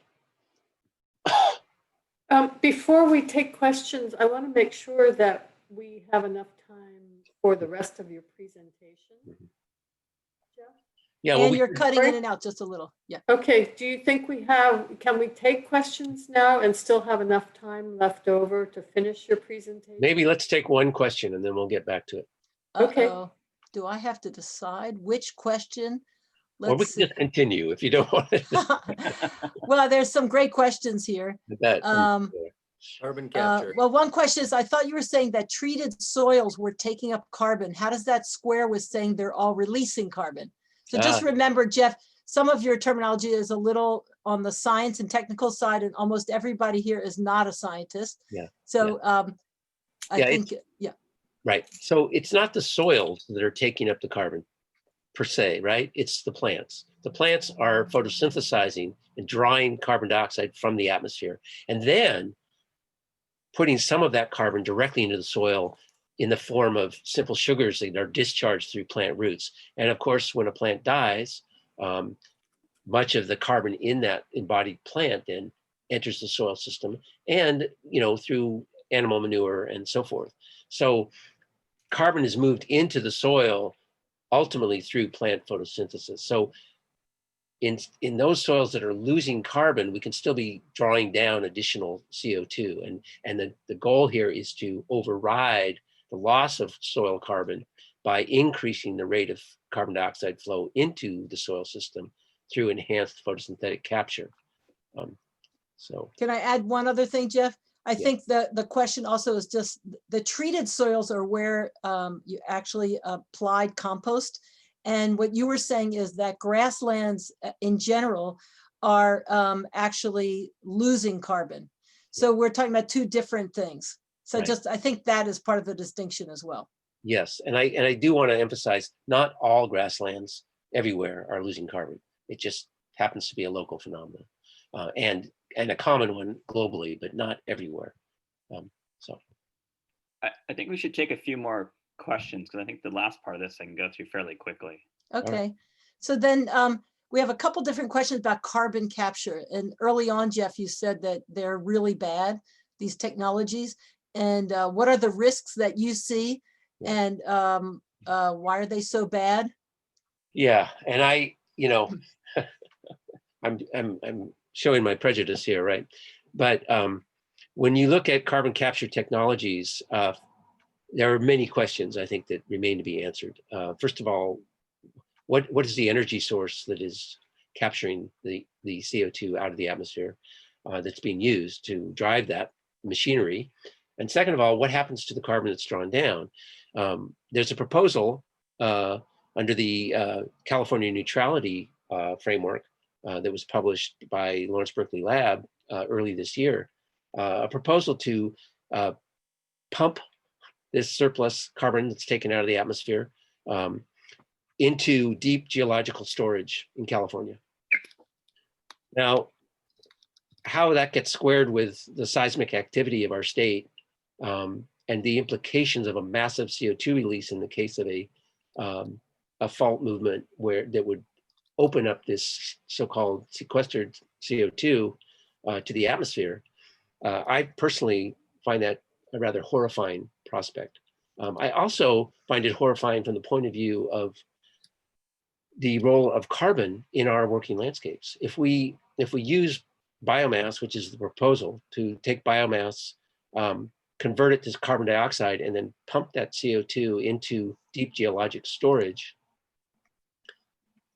Before we take questions, I want to make sure that we have enough time for the rest of your presentation. Jeff? Yeah, And you're cutting in and out just a little. Yeah. Okay, do you think can we take questions now and still have enough time left over to finish your presentation? maybe let's take one question and then we'll get back to it. Okay. Do I have to decide which question? Or we can just continue if you don't want to. Well, there's some great questions here. Carbon capture. Well, one question is, I thought you were saying that treated soils were taking up carbon. How does that square with saying they're all releasing carbon? So just remember, Jeff, some of your terminology is a little on the science and technical side, and almost everybody here is not a scientist. Yeah. So I think, yeah. Right. So it's not the soils that are taking up the carbon per se, right? It's the plants. The plants are photosynthesizing and drawing carbon dioxide from the atmosphere, and then putting some of that carbon directly into the soil in the form of simple sugars that are discharged through plant roots. And of course, when a plant dies, much of the carbon in that embodied plant then enters the soil system and, through animal manure and so forth. So carbon is moved into the soil ultimately through plant photosynthesis. So in those soils that are losing carbon, we can still be drawing down additional CO2. And the goal here is to override the loss of soil carbon by increasing the rate of carbon dioxide flow into the soil system through enhanced photosynthetic capture. So can I add one other thing, Jeff? I think the question also is just the treated soils are where you actually applied compost. And what you were saying is that grasslands in general are actually losing carbon. So we're talking about two different things. So Right. just, I think that is part of the distinction as well. Yes, and I do want to emphasize, not all grasslands everywhere are losing carbon. It just happens to be a local phenomenon, and a common one globally, but not everywhere. So I think we should take a few more questions, because I think the last part of this I can go through fairly quickly. Okay. So then we have a couple different questions about carbon capture. And early on, Jeff, you said that they're really bad, these technologies. And what are the risks that you see? And why are they so bad? yeah, and I'm showing my prejudice here, right? But when you look at carbon capture technologies, there are many questions I think that remain to be answered. First of all, what is the energy source that is capturing the CO2 out of the atmosphere that's being used to drive that machinery? And second of all, what happens to the carbon that's drawn down? There's a proposal under the California neutrality framework that was published by Lawrence Berkeley Lab early this year, a proposal to pump this surplus carbon that's taken out of the atmosphere into deep geological storage in California. Now, how that gets squared with the seismic activity of our state and the implications of a massive CO2 release in the case of a fault movement that would open up this so-called sequestered CO2 to the atmosphere, I personally find that a rather horrifying prospect. I also find it horrifying from the point of view of the role of carbon in our working landscapes. If we use biomass, which is the proposal, to take biomass, convert it to carbon dioxide, and then pump that CO2 into deep geologic storage,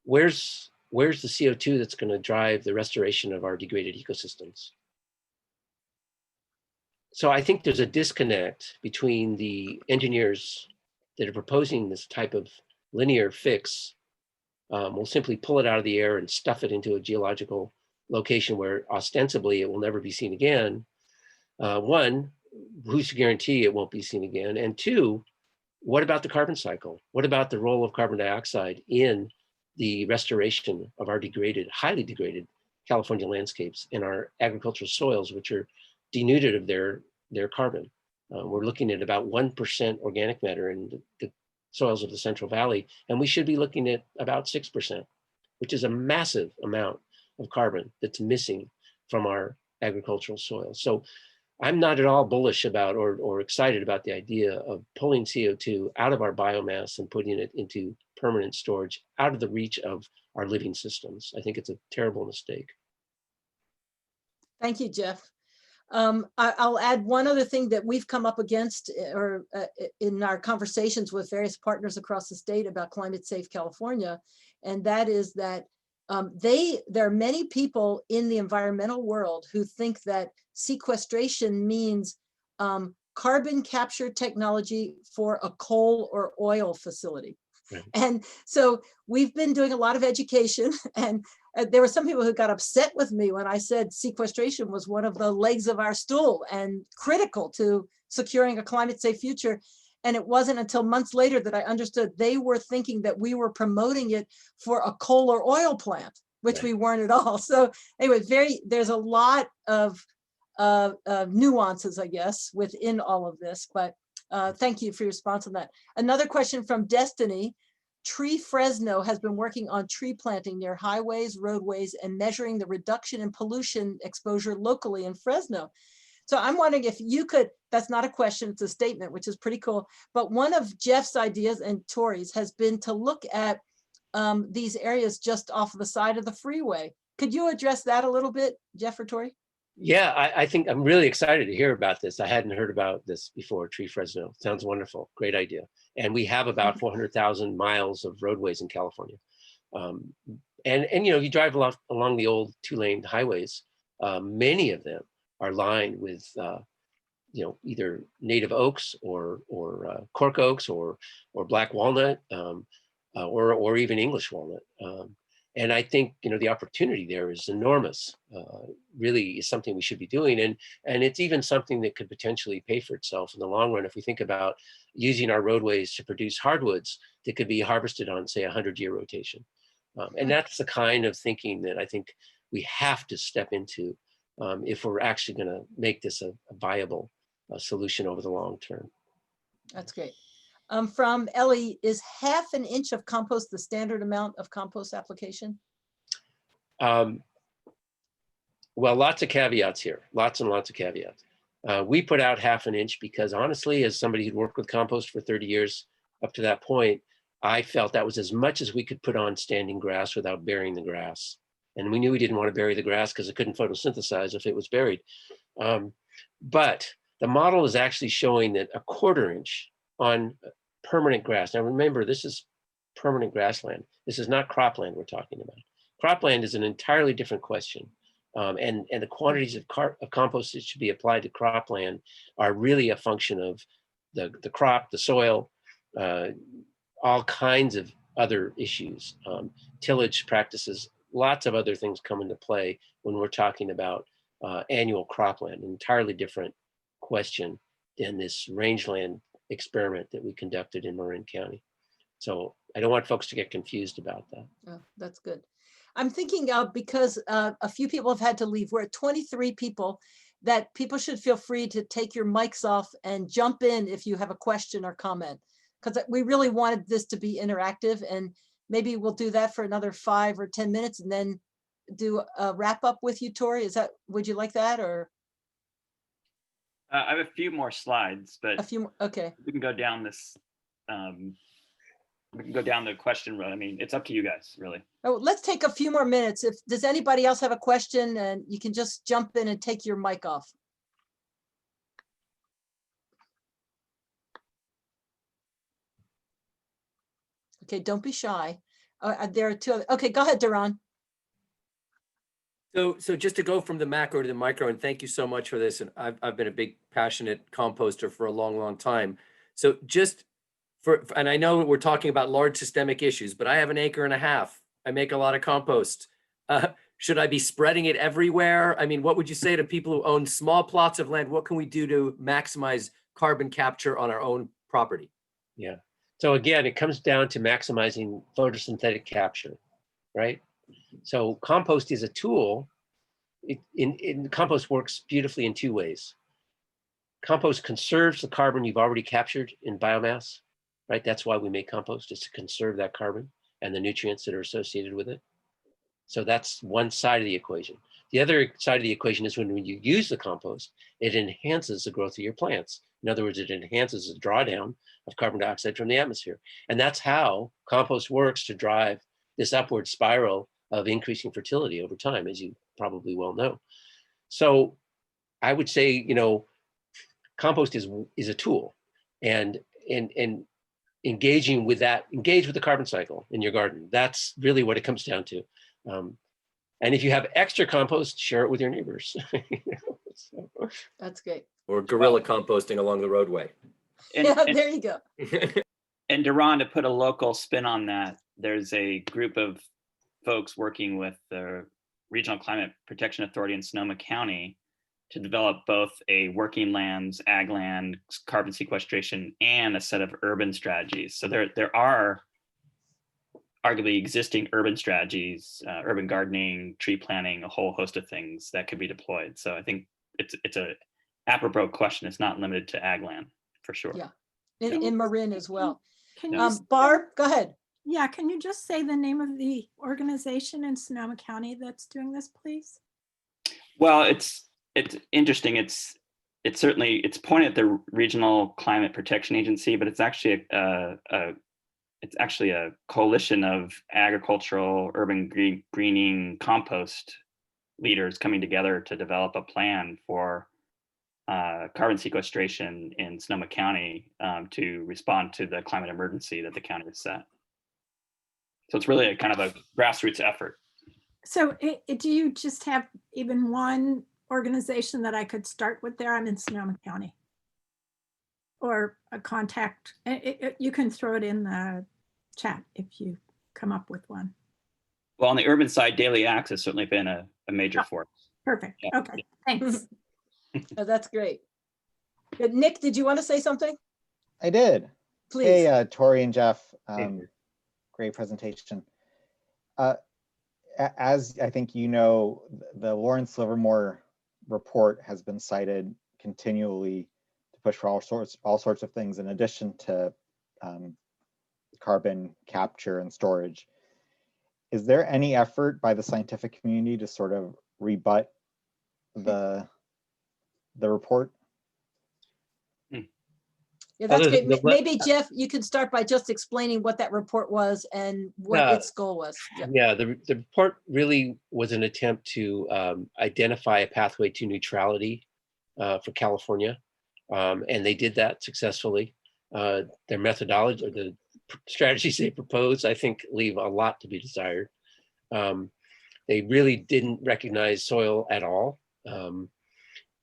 where's the CO2 that's going to drive the restoration of our degraded ecosystems? So I think there's a disconnect between the engineers that are proposing this type of linear fix. We'll simply pull it out of the air and stuff it into a geological location where ostensibly it will never be seen again. One, who's to guarantee it won't be seen again? And two, what about the carbon cycle? What about the role of carbon dioxide in the restoration of our degraded, highly degraded California landscapes and our agricultural soils, which are denuded of their carbon? We're looking at about 1% organic matter in the soils of the Central Valley, and we should be looking at about 6%, which is a massive amount of carbon that's missing from our agricultural soils. So I'm not at all bullish about or excited about the idea of pulling CO2 out of our biomass and putting it into permanent storage out of the reach of our living systems. I think it's a terrible mistake. Thank you, Jeff. I'll add one other thing that we've come up against in our conversations with various partners across the state about climate safe California. And that is that there are many people in the environmental world who think that sequestration means carbon capture technology for a coal or oil facility. Right. And so we've been doing a lot of education, and there were some people who got upset with me when I said sequestration was one of the legs of our stool and critical to securing a climate safe future. And it wasn't until months later that I understood they were thinking that we were promoting it for a coal or oil plant, which right. We weren't at all. So anyway, there's a lot of nuances, I guess, within all of this, but thank you for your response on that. Another question from Destiny. Tree Fresno has been working on tree planting near highways, roadways, and measuring the reduction in pollution exposure locally in Fresno. So I'm wondering if you could, that's not a question, it's a statement, which is pretty cool. But one of Jeff's ideas and Torri's has been to look at these areas just off the side of the freeway. Could you address that a little bit, Jeff or Torri? Yeah, I think I'm really excited to hear about this. I hadn't heard about this before, Tree Fresno. Sounds wonderful. Great idea. And we have about 400,000 miles of roadways in California. And you know, you drive along the old 2-lane highways, many of them are lined with, you know, either native oaks or cork oaks or black walnut or even English walnut. And I think, the opportunity there is enormous. Really is something we should be doing. And it's even something that could potentially pay for itself in the long run if we think about using our roadways to produce hardwoods that could be harvested on, say, 100-year rotation. And that's the kind of thinking that I think we have to step into if we're actually going to make this a viable solution over the long term. That's great. From Ellie, is 1/2 inch of compost the standard amount of compost application? Well, lots of caveats here, lots and lots of caveats. We put out 1/2 inch because honestly, as somebody who'd worked with compost for 30 years up to that point, I felt that was as much as we could put on standing grass without burying the grass. And we knew we didn't want to bury the grass because it couldn't photosynthesize if it was buried. But the model is actually showing that 1/4 inch on permanent grass. Now remember, this is permanent grassland. This is not cropland we're talking about. Cropland is an entirely different question. And the quantities of compost that should be applied to cropland are really a function of the crop, the soil, all kinds of other issues, tillage practices, lots of other things come into play when we're talking about annual cropland, an entirely different question than this rangeland experiment that we conducted in Marin County. So I don't want folks to get confused about that. Oh, that's good. I'm thinking because a few people have had to leave. We're at 23 people, that people should feel free to take your mics off and jump in if you have a question or comment, because we really wanted this to be interactive, and maybe we'll do that for another 5 or 10 minutes and then do a wrap up with you, Torri. Would you like that, or? I have a few more slides, but A few more, okay. we can go down this. We can go down the question road. I mean, it's up to you guys, really. Oh, let's take a few more minutes. Does anybody else have a question, and you can just jump in and take your mic off. Okay, don't be shy. There are 2 other, okay, go ahead, Duran. So just to go from the macro to the micro, and thank you so much for this. And I've been a big passionate composter for a long, long time. So just and I know we're talking about large systemic issues, but I have 1.5 acres. I make a lot of compost. Should I be spreading it everywhere? I mean, what would you say to people who own small plots of land? What can we do to maximize carbon capture on our own property? Yeah. So again, it comes down to maximizing photosynthetic capture, right? So compost is a tool. Compost works beautifully in 2 ways. Compost conserves the carbon you've already captured in biomass, right? That's why we make compost, is to conserve that carbon and the nutrients that are associated with it. So that's one side of the equation. The other side of the equation is when you use the compost, it enhances the growth of your plants. In other words, it enhances the drawdown of carbon dioxide from the atmosphere. And that's how compost works to drive this upward spiral of increasing fertility over time, as you probably well know. So I would say, compost is a tool, and engage with the carbon cycle in your garden. That's really what it comes down to. And if you have extra compost, share it with your neighbors. So. That's great. Or guerrilla composting along the roadway. There you go. And Duran, to put a local spin on that, there's a group of folks working with the Regional Climate Protection Authority in Sonoma County to develop both a working lands, ag land, carbon sequestration, and a set of urban strategies. So there are arguably existing urban strategies, urban gardening, tree planting, a whole host of things that could be deployed. So I think it's a apropos question. It's not limited to ag land, for sure. Yeah, in Marin as well. Can you, Barb, go ahead. yeah, can you just say the name of the organization in Sonoma County that's doing this, please? Well, it's interesting. It's pointed at the Regional Climate Protection Agency, but it's actually a coalition of agricultural, urban greening, compost leaders coming together to develop a plan for carbon sequestration in Sonoma County to respond to the climate emergency that the county has set. So it's really a kind of a grassroots effort. So do you just have even one organization that I could start with there? I'm in Sonoma County. Or a contact, you can throw it in the chat if you come up with one. Well, on the urban side, daily acts has certainly been a major force. Perfect. Yeah. Okay, thanks. Oh, that's great. Good. Nick, did you want to say something? I did. Please. Hey, Torri and Jeff, Hey. great presentation. As I think you know, the Lawrence Livermore report has been cited continually to push for all sorts of things in addition to carbon capture and storage. Is there any effort by the scientific community to sort of rebut the report? Yeah, that's Other great. than the Maybe Jeff, you could start by just explaining what that report was and what Yeah. its goal was. Yeah. Yeah, the report really was an attempt to identify a pathway to neutrality for California, and they did that successfully. Their methodology or the strategies they proposed, I think, leave a lot to be desired. They really didn't recognize soil at all,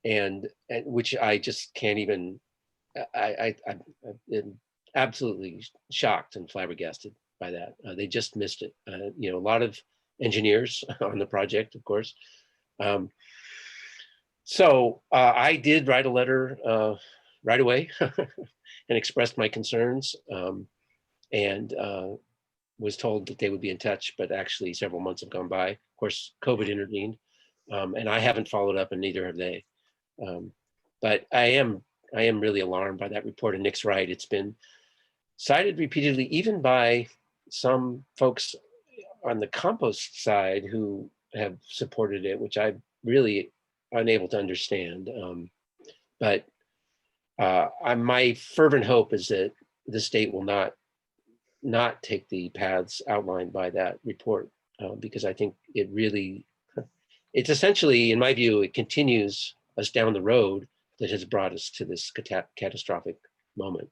and which I just can't even. I'm absolutely shocked and flabbergasted by that. They just missed it. You know, a lot of engineers on the project, of course. So I did write a letter right away and expressed my concerns, and was told that they would be in touch, but actually several months have gone by. Of course, COVID intervened, and I haven't followed up, and neither have they. But I am really alarmed by that report, and Nick's right. It's been cited repeatedly, even by some folks on the compost side who have supported it, which I'm really unable to understand. But my fervent hope is that the state will not take the paths outlined by that report, because I think it's essentially, in my view, it continues us down the road that has brought us to this catastrophic moment,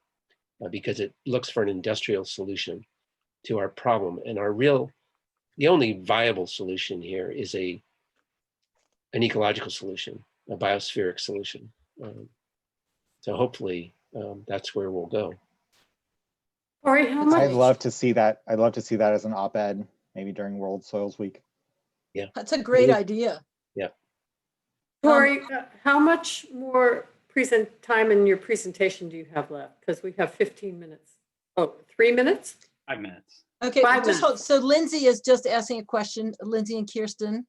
because it looks for an industrial solution to our problem. And the only viable solution here is an ecological solution, a biospheric solution. So hopefully that's where we'll go. Torri, how That's much? I'd love to see that. I'd love to see that as an op-ed, maybe during World Soils Week. That's a great idea. Torri, how much more time in your presentation do you have left? Because we have 15 minutes. Oh, 3 minutes? 5 minutes. Okay, 5 just hold. minutes. So Lindsay is just asking a question. Lindsay and Kirsten,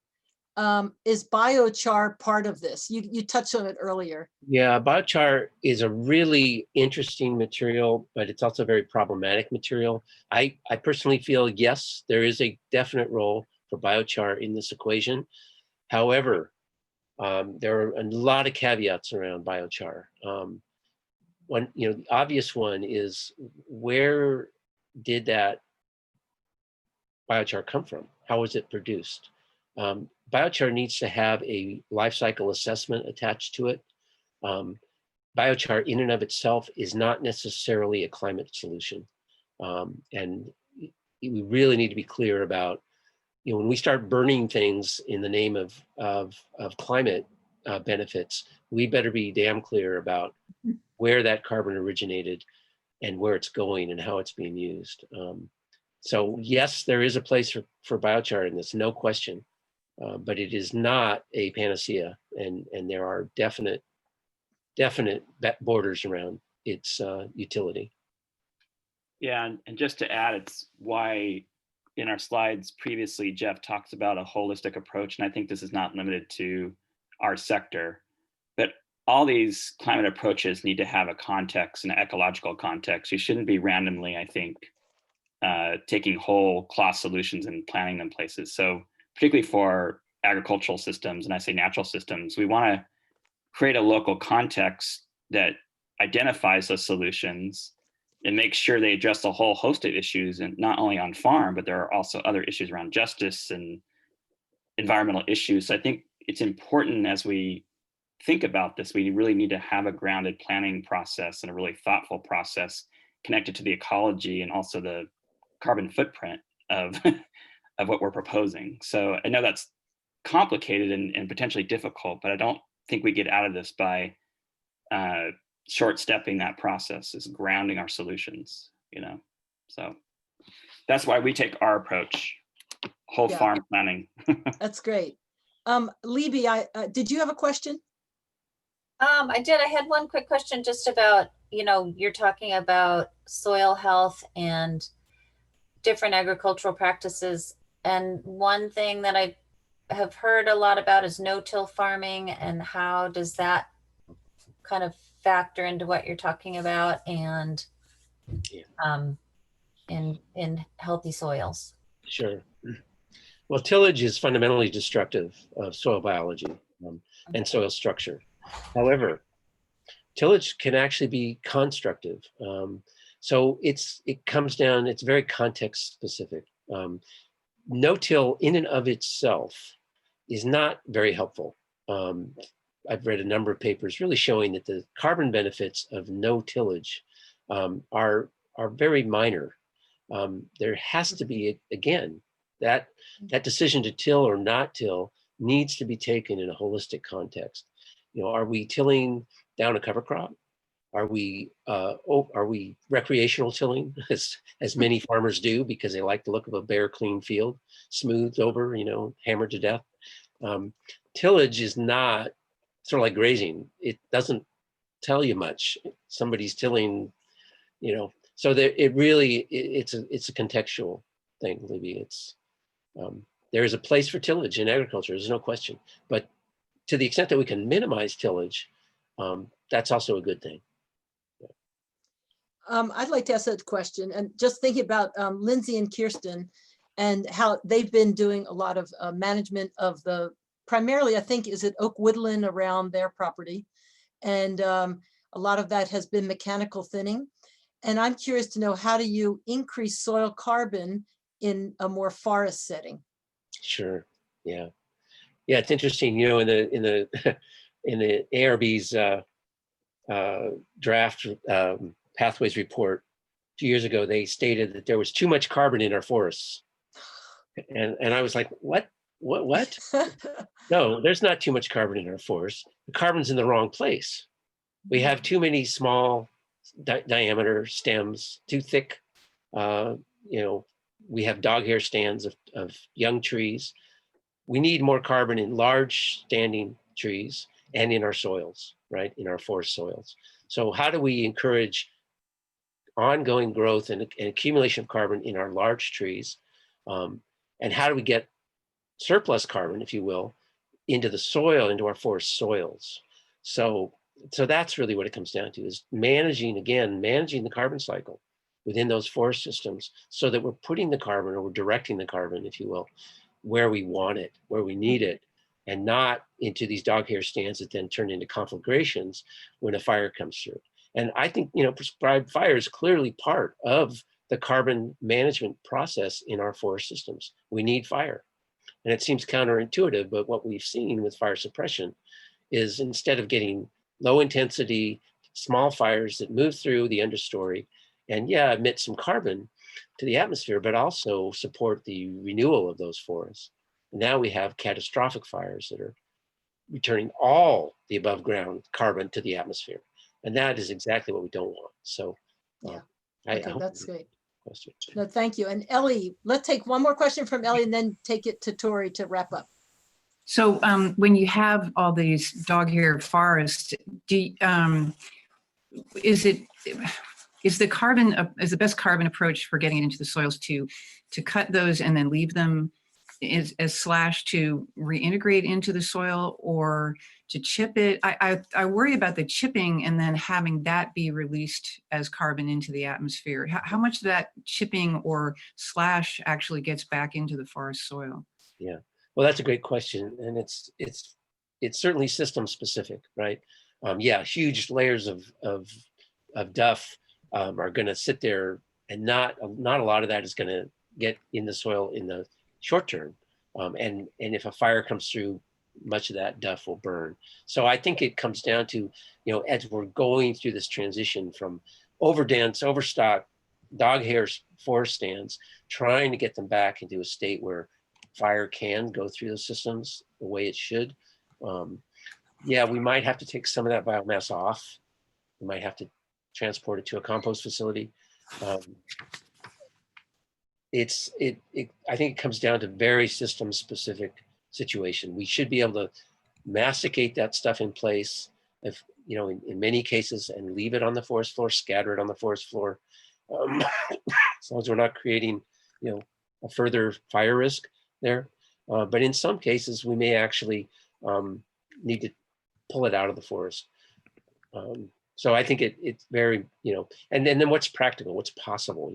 is biochar part of this? You touched on it earlier. Yeah, biochar is a really interesting material, but it's also a very problematic material. I personally feel, yes, there is a definite role for biochar in this equation. However, there are a lot of caveats around biochar. One, the obvious one is, where did that biochar come from? How was it produced? Biochar needs to have a life cycle assessment attached to it. Biochar in and of itself is not necessarily a climate solution. And we really need to be clear about, when we start burning things in the name of climate benefits, we better be damn clear about where that carbon originated and where it's going and how it's being used. So yes, there is a place for biochar in this, no question, but it is not a panacea, and there are definite borders around its utility. Yeah, and just to add, it's why in our slides previously, Jeff talks about a holistic approach, and I think this is not limited to our sector, but all these climate approaches need to have a context, an ecological context. You shouldn't be randomly, I think, taking whole cloth solutions and planting them places. So particularly for agricultural systems, and I say natural systems, we want to create a local context that identifies those solutions and make sure they address a whole host of issues, and not only on farm, but there are also other issues around justice and environmental issues. So I think it's important, as we think about this, we really need to have a grounded planning process and a really thoughtful process connected to the ecology and also the carbon footprint of of what we're proposing. So I know that's complicated and potentially difficult, but I don't think we get out of this by short stepping that process, is grounding our solutions, So that's why we take our approach. whole Yeah. farm planning. That's great. Libby, did you have a question? I did. I had one quick question just about, you're talking about soil health and different agricultural practices. And one thing that I have heard a lot about is no-till farming, and how does that kind of factor into what you're talking about, and in healthy soils? Sure. Well, tillage is fundamentally destructive of soil biology and soil structure. However, tillage can actually be constructive. So it comes down, it's very context specific. No-till in and of itself is not very helpful. I've read a number of papers really showing that the carbon benefits of no tillage are very minor. There has to be, again, that decision to till or not till needs to be taken in a holistic context. Are we tilling down a cover crop? Are we recreational tilling, as many farmers do, because they like the look of a bare, clean field, smoothed over, hammered to death? Tillage is not sort of like grazing. It doesn't tell you much. Somebody's tilling, so it's a contextual thing, Libby. There is a place for tillage in agriculture, there's no question. But to the extent that we can minimize tillage, that's also a good thing. I'd like to ask that question, and just thinking about Lindsay and Kirsten and how they've been doing a lot of management of the, primarily, I think, is it oak woodland around their property? And a lot of that has been mechanical thinning. And I'm curious to know, how do you increase soil carbon in a more forest setting? Sure. Yeah. Yeah. It's interesting, in the in the ARB's draft pathways report a few years ago, they stated that there was too much carbon in our forests. And I was like, what? No, there's not too much carbon in our forests. The carbon's in the wrong place. We have too many small diameter stems, too thick. We have dog hair stands of young trees. We need more carbon in large standing trees and in our soils, right? In our forest soils. So how do we encourage ongoing growth and accumulation of carbon in our large trees? And how do we get surplus carbon, if you will, into the soil, into our forest soils? So that's really what it comes down to, is managing the carbon cycle within those forest systems, so that we're putting the carbon, or we're directing the carbon, if you will, where we want it, where we need it, and not into these dog hair stands that then turn into conflagrations when a fire comes through. And I think, prescribed fire is clearly part of the carbon management process in our forest systems. We need fire. And it seems counterintuitive, but what we've seen with fire suppression is, instead of getting low intensity, small fires that move through the understory and emit some carbon to the atmosphere, but also support the renewal of those forests, now we have catastrophic fires that are returning all the above ground carbon to the atmosphere. And that is exactly what we don't want. So Okay, that's great. Question. No, thank you. And Ellie, let's take one more question from Ellie and then take it to Torri to wrap up. So when you have all these dog hair forests, is the best carbon approach for getting it into the soils to cut those and then leave them as slash to reintegrate into the soil, or to chip it? I worry about the chipping and then having that be released as carbon into the atmosphere. How much of that chipping or slash actually gets back into the forest soil? Yeah, well, that's a great question, and it's certainly system specific, right? Huge layers of duff are going to sit there, and not a lot of that is going to get in the soil in the short term. And if a fire comes through, much of that duff will burn. So I think it comes down to, as we're going through this transition from overdense, overstocked dog hair forest stands, trying to get them back into a state where fire can go through the systems the way it should. We might have to take some of that biomass off. We might have to transport it to a compost facility. I think it comes down to very system specific situation. We should be able to masticate that stuff in place, if in many cases, and leave it on the forest floor, scatter it on the forest floor, as long as we're not creating a further fire risk there. But in some cases, we may actually need to pull it out of the forest. So I think it's very, and then what's practical, what's possible,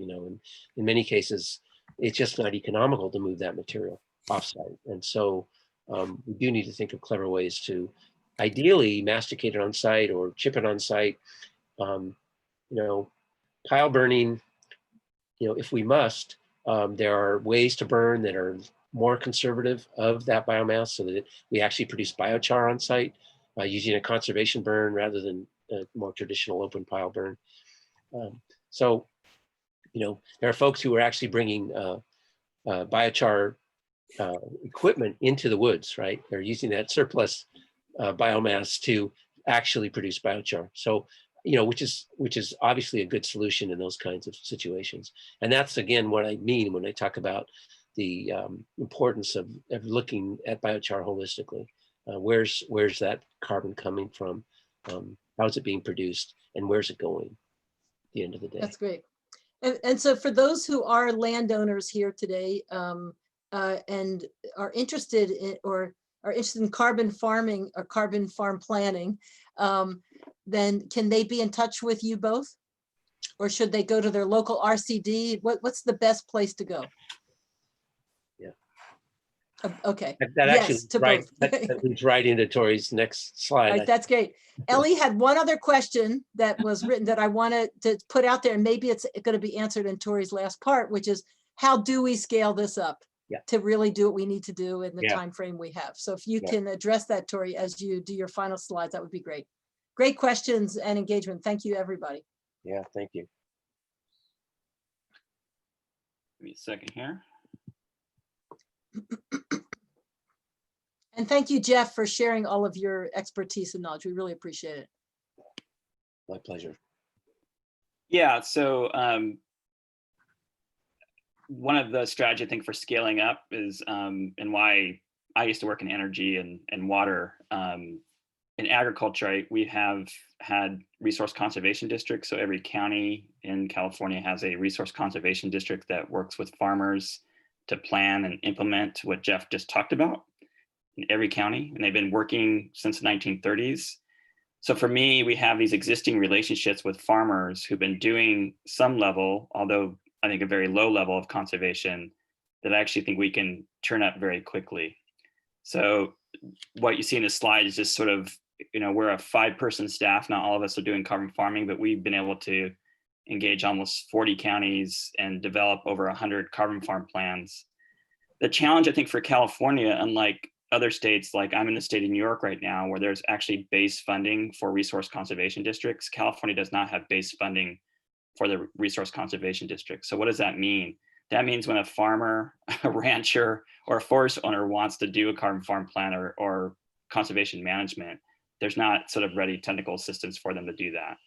in many cases, it's just not economical to move that material offsite. And so we do need to think of clever ways to ideally masticate it on site or chip it on site. Pile burning, if we must, there are ways to burn that are more conservative of that biomass so that we actually produce biochar on site using a conservation burn rather than a more traditional open pile burn. So, there are folks who are actually bringing biochar equipment into the woods, right? They're using that surplus biomass to actually produce biochar. So, which is obviously a good solution in those kinds of situations. And that's, again, what I mean when I talk about the importance of looking at biochar holistically. Where's that carbon coming from? How is it being produced? And where's it going at the end of the day? That's great. And so for those who are landowners here today and are interested in carbon farming or carbon farm planning, then can they be in touch with you both? Or should they go to their local RCD? What's the best place to go? Yeah. Okay. That actually Yes, to both. that leads right into Torri's next slide. All right, that's great. Ellie had one other question that was written that I wanted to put out there, and maybe it's going to be answered in Torri's last part, which is how do we scale this up to really do what we need to do in the time frame we have? So if you can address that, Torri, as you do your final slides, that would be great. Great questions and engagement. Thank you, everybody. Yeah, thank you. Give me a second here. And thank you, Jeff, for sharing all of your expertise and knowledge. We really appreciate it. My pleasure. Yeah, so one of the strategy I think for scaling up is, and why I used to work in energy and water. In agriculture, we have had resource conservation districts. So every county in California has a resource conservation district that works with farmers to plan and implement what Jeff just talked about in every county. And they've been working since the 1930s. So for me, we have these existing relationships with farmers who've been doing some level, although I think a very low level of conservation, that I actually think we can turn up very quickly. So what you see in this slide is just sort of, we're a 5-person staff. Not all of us are doing carbon farming, but we've been able to engage almost 40 counties and develop over 100 carbon farm plans. The challenge, I think, for California, unlike other states, like I'm in the state of New York right now, where there's actually base funding for resource conservation districts, California does not have base funding for the resource conservation district. So what does that mean? That means when a farmer, a rancher, or a forest owner wants to do a carbon farm plan or conservation management, there's not sort of ready technical assistance for them to do that.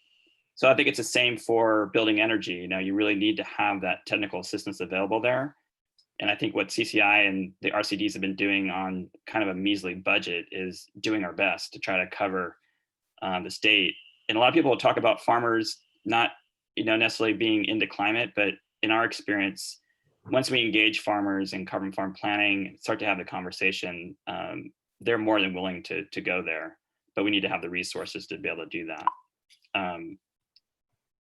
So I think it's the same for building energy. You really need to have that technical assistance available there. And I think what CCI and the RCDs have been doing on kind of a measly budget is doing our best to try to cover the state. And a lot of people will talk about farmers not necessarily being into climate, but in our experience, once we engage farmers in carbon farm planning, start to have the conversation, they're more than willing to go there, but we need to have the resources to be able to do that.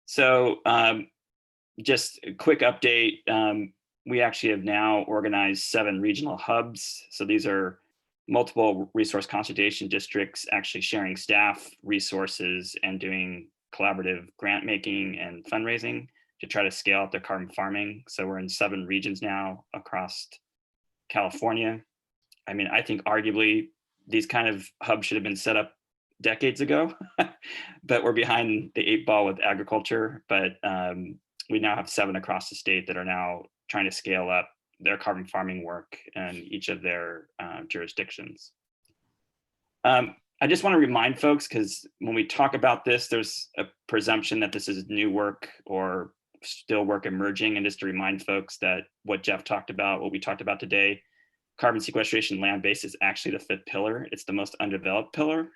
So just a quick update. We actually have now organized 7 regional hubs. So these are multiple resource conservation districts actually sharing staff resources and doing collaborative grant making and fundraising to try to scale up their carbon farming. So we're in 7 regions now across California. I mean, I think arguably these kind of hubs should have been set up decades ago, but we're behind the 8 ball with agriculture. But we now have 7 across the state that are now trying to scale up their carbon farming work in each of their jurisdictions. I just want to remind folks, because when we talk about this, there's a presumption that this is new work or still work emerging. And just to remind folks that what Jeff talked about, what we talked about today, carbon sequestration land-based is actually the fifth pillar. It's the most undeveloped pillar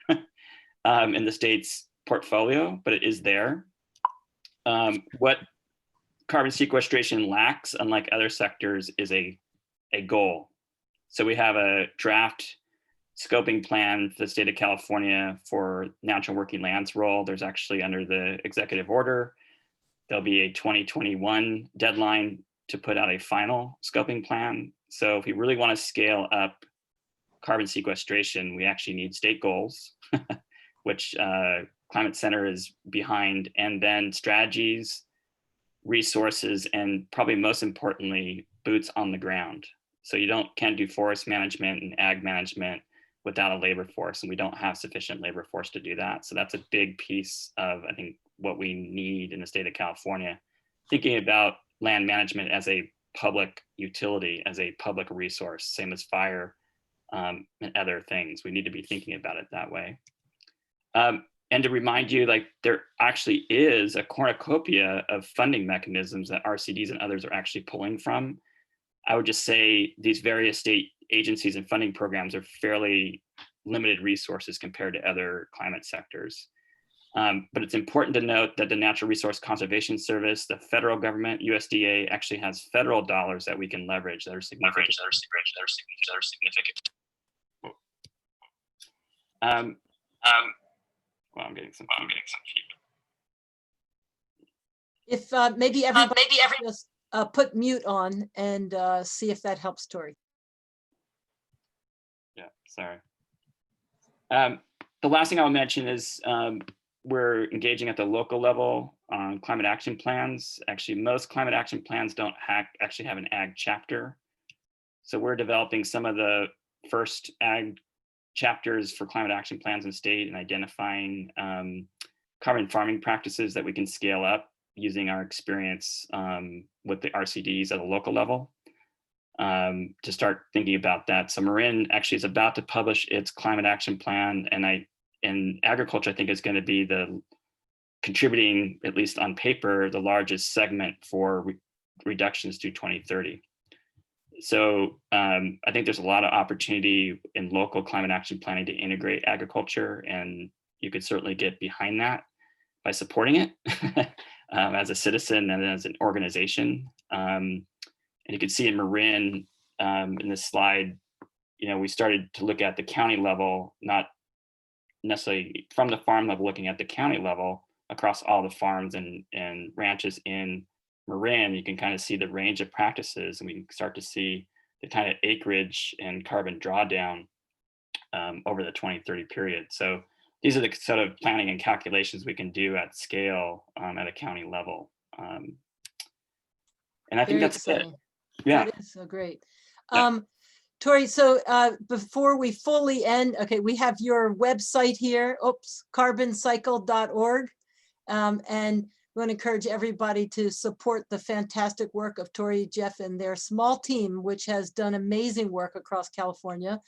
in the state's portfolio, but it is there. What carbon sequestration lacks, unlike other sectors, is a goal. So we have a draft scoping plan for the state of California for natural working lands role. There's actually, under the executive order, there'll be a 2021 deadline to put out a final scoping plan. So if we really want to scale up carbon sequestration, we actually need state goals, which Climate Center is behind, and then strategies, resources, and probably most importantly, boots on the ground. So you can't do forest management and ag management without a labor force, and we don't have sufficient labor force to do that. So that's a big piece of, I think, what we need in the state of California. Thinking about land management as a public utility, as a public resource, same as fire and other things. We need to be thinking about it that way. And to remind you, like, there actually is a cornucopia of funding mechanisms that RCDs and others are actually pulling from. I would just say these various state agencies and funding programs are fairly limited resources compared to other climate sectors. But it's important to note that the Natural Resource Conservation Service, the federal government, USDA, actually has federal dollars that we can leverage that are significant. Well, I'm getting some feedback. If maybe everybody just put mute on and see if that helps, Torri. Yeah, sorry. The last thing I'll mention is we're engaging at the local level on climate action plans. Actually, most climate action plans don't actually have an ag chapter. So we're developing some of the first ag chapters for climate action plans in the state and identifying carbon farming practices that we can scale up using our experience with the RCDs at a local level to start thinking about that. So Marin actually is about to publish its climate action plan, and agriculture, I think, is going to be the contributing, at least on paper, the largest segment for reductions to 2030. So I think there's a lot of opportunity in local climate action planning to integrate agriculture, and you could certainly get behind that by supporting it as a citizen and as an organization. And you can see in Marin, in this slide, we started to look at the county level, not necessarily from the farm level, looking at the county level across all the farms and ranches in Marin. You can kind of see the range of practices, and we can start to see the kind of acreage and carbon drawdown over the 2030 period. So these are the sort of planning and calculations we can do at scale at a county level. And I think Very that's exciting. it. Yeah. That is so great. Yeah. Torri, so before we fully end, okay, we have your website here, carboncycle.org. And we want to encourage everybody to support the fantastic work of Torri, Jeff, and their small team, which has done amazing work across California,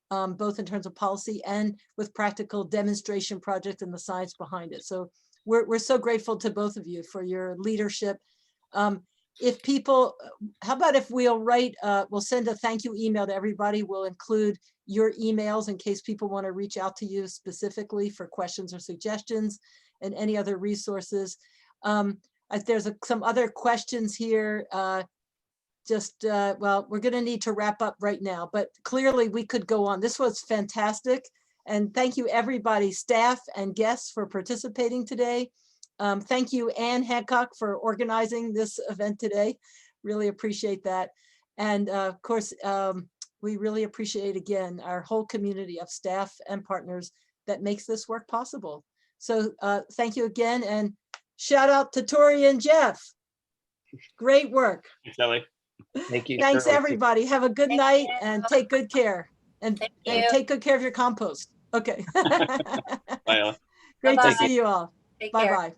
both in terms of policy and with practical demonstration projects and the science behind it. So we're so grateful to both of you for your leadership. If people, how about if we'll we'll send a thank you email to everybody. We'll include your emails in case people want to reach out to you specifically for questions or suggestions and any other resources. There's some other questions here. Well, we're going to need to wrap up right now, but clearly we could go on. This was fantastic. And thank you, everybody, staff and guests, for participating today. Thank you, Ann Hancock, for organizing this event today. Really appreciate that. And of course, we really appreciate, again, our whole community of staff and partners that makes this work possible. So thank you again, and shout out to Torri and Jeff. Great work. Thanks, Ellie. Thank you. Thanks, everybody. Have a good Thank night you. and take good care. And Thank you. take good care of your compost. Okay. Bye, Ellie. Great to Bye-bye. see you all. Take care. Bye-bye.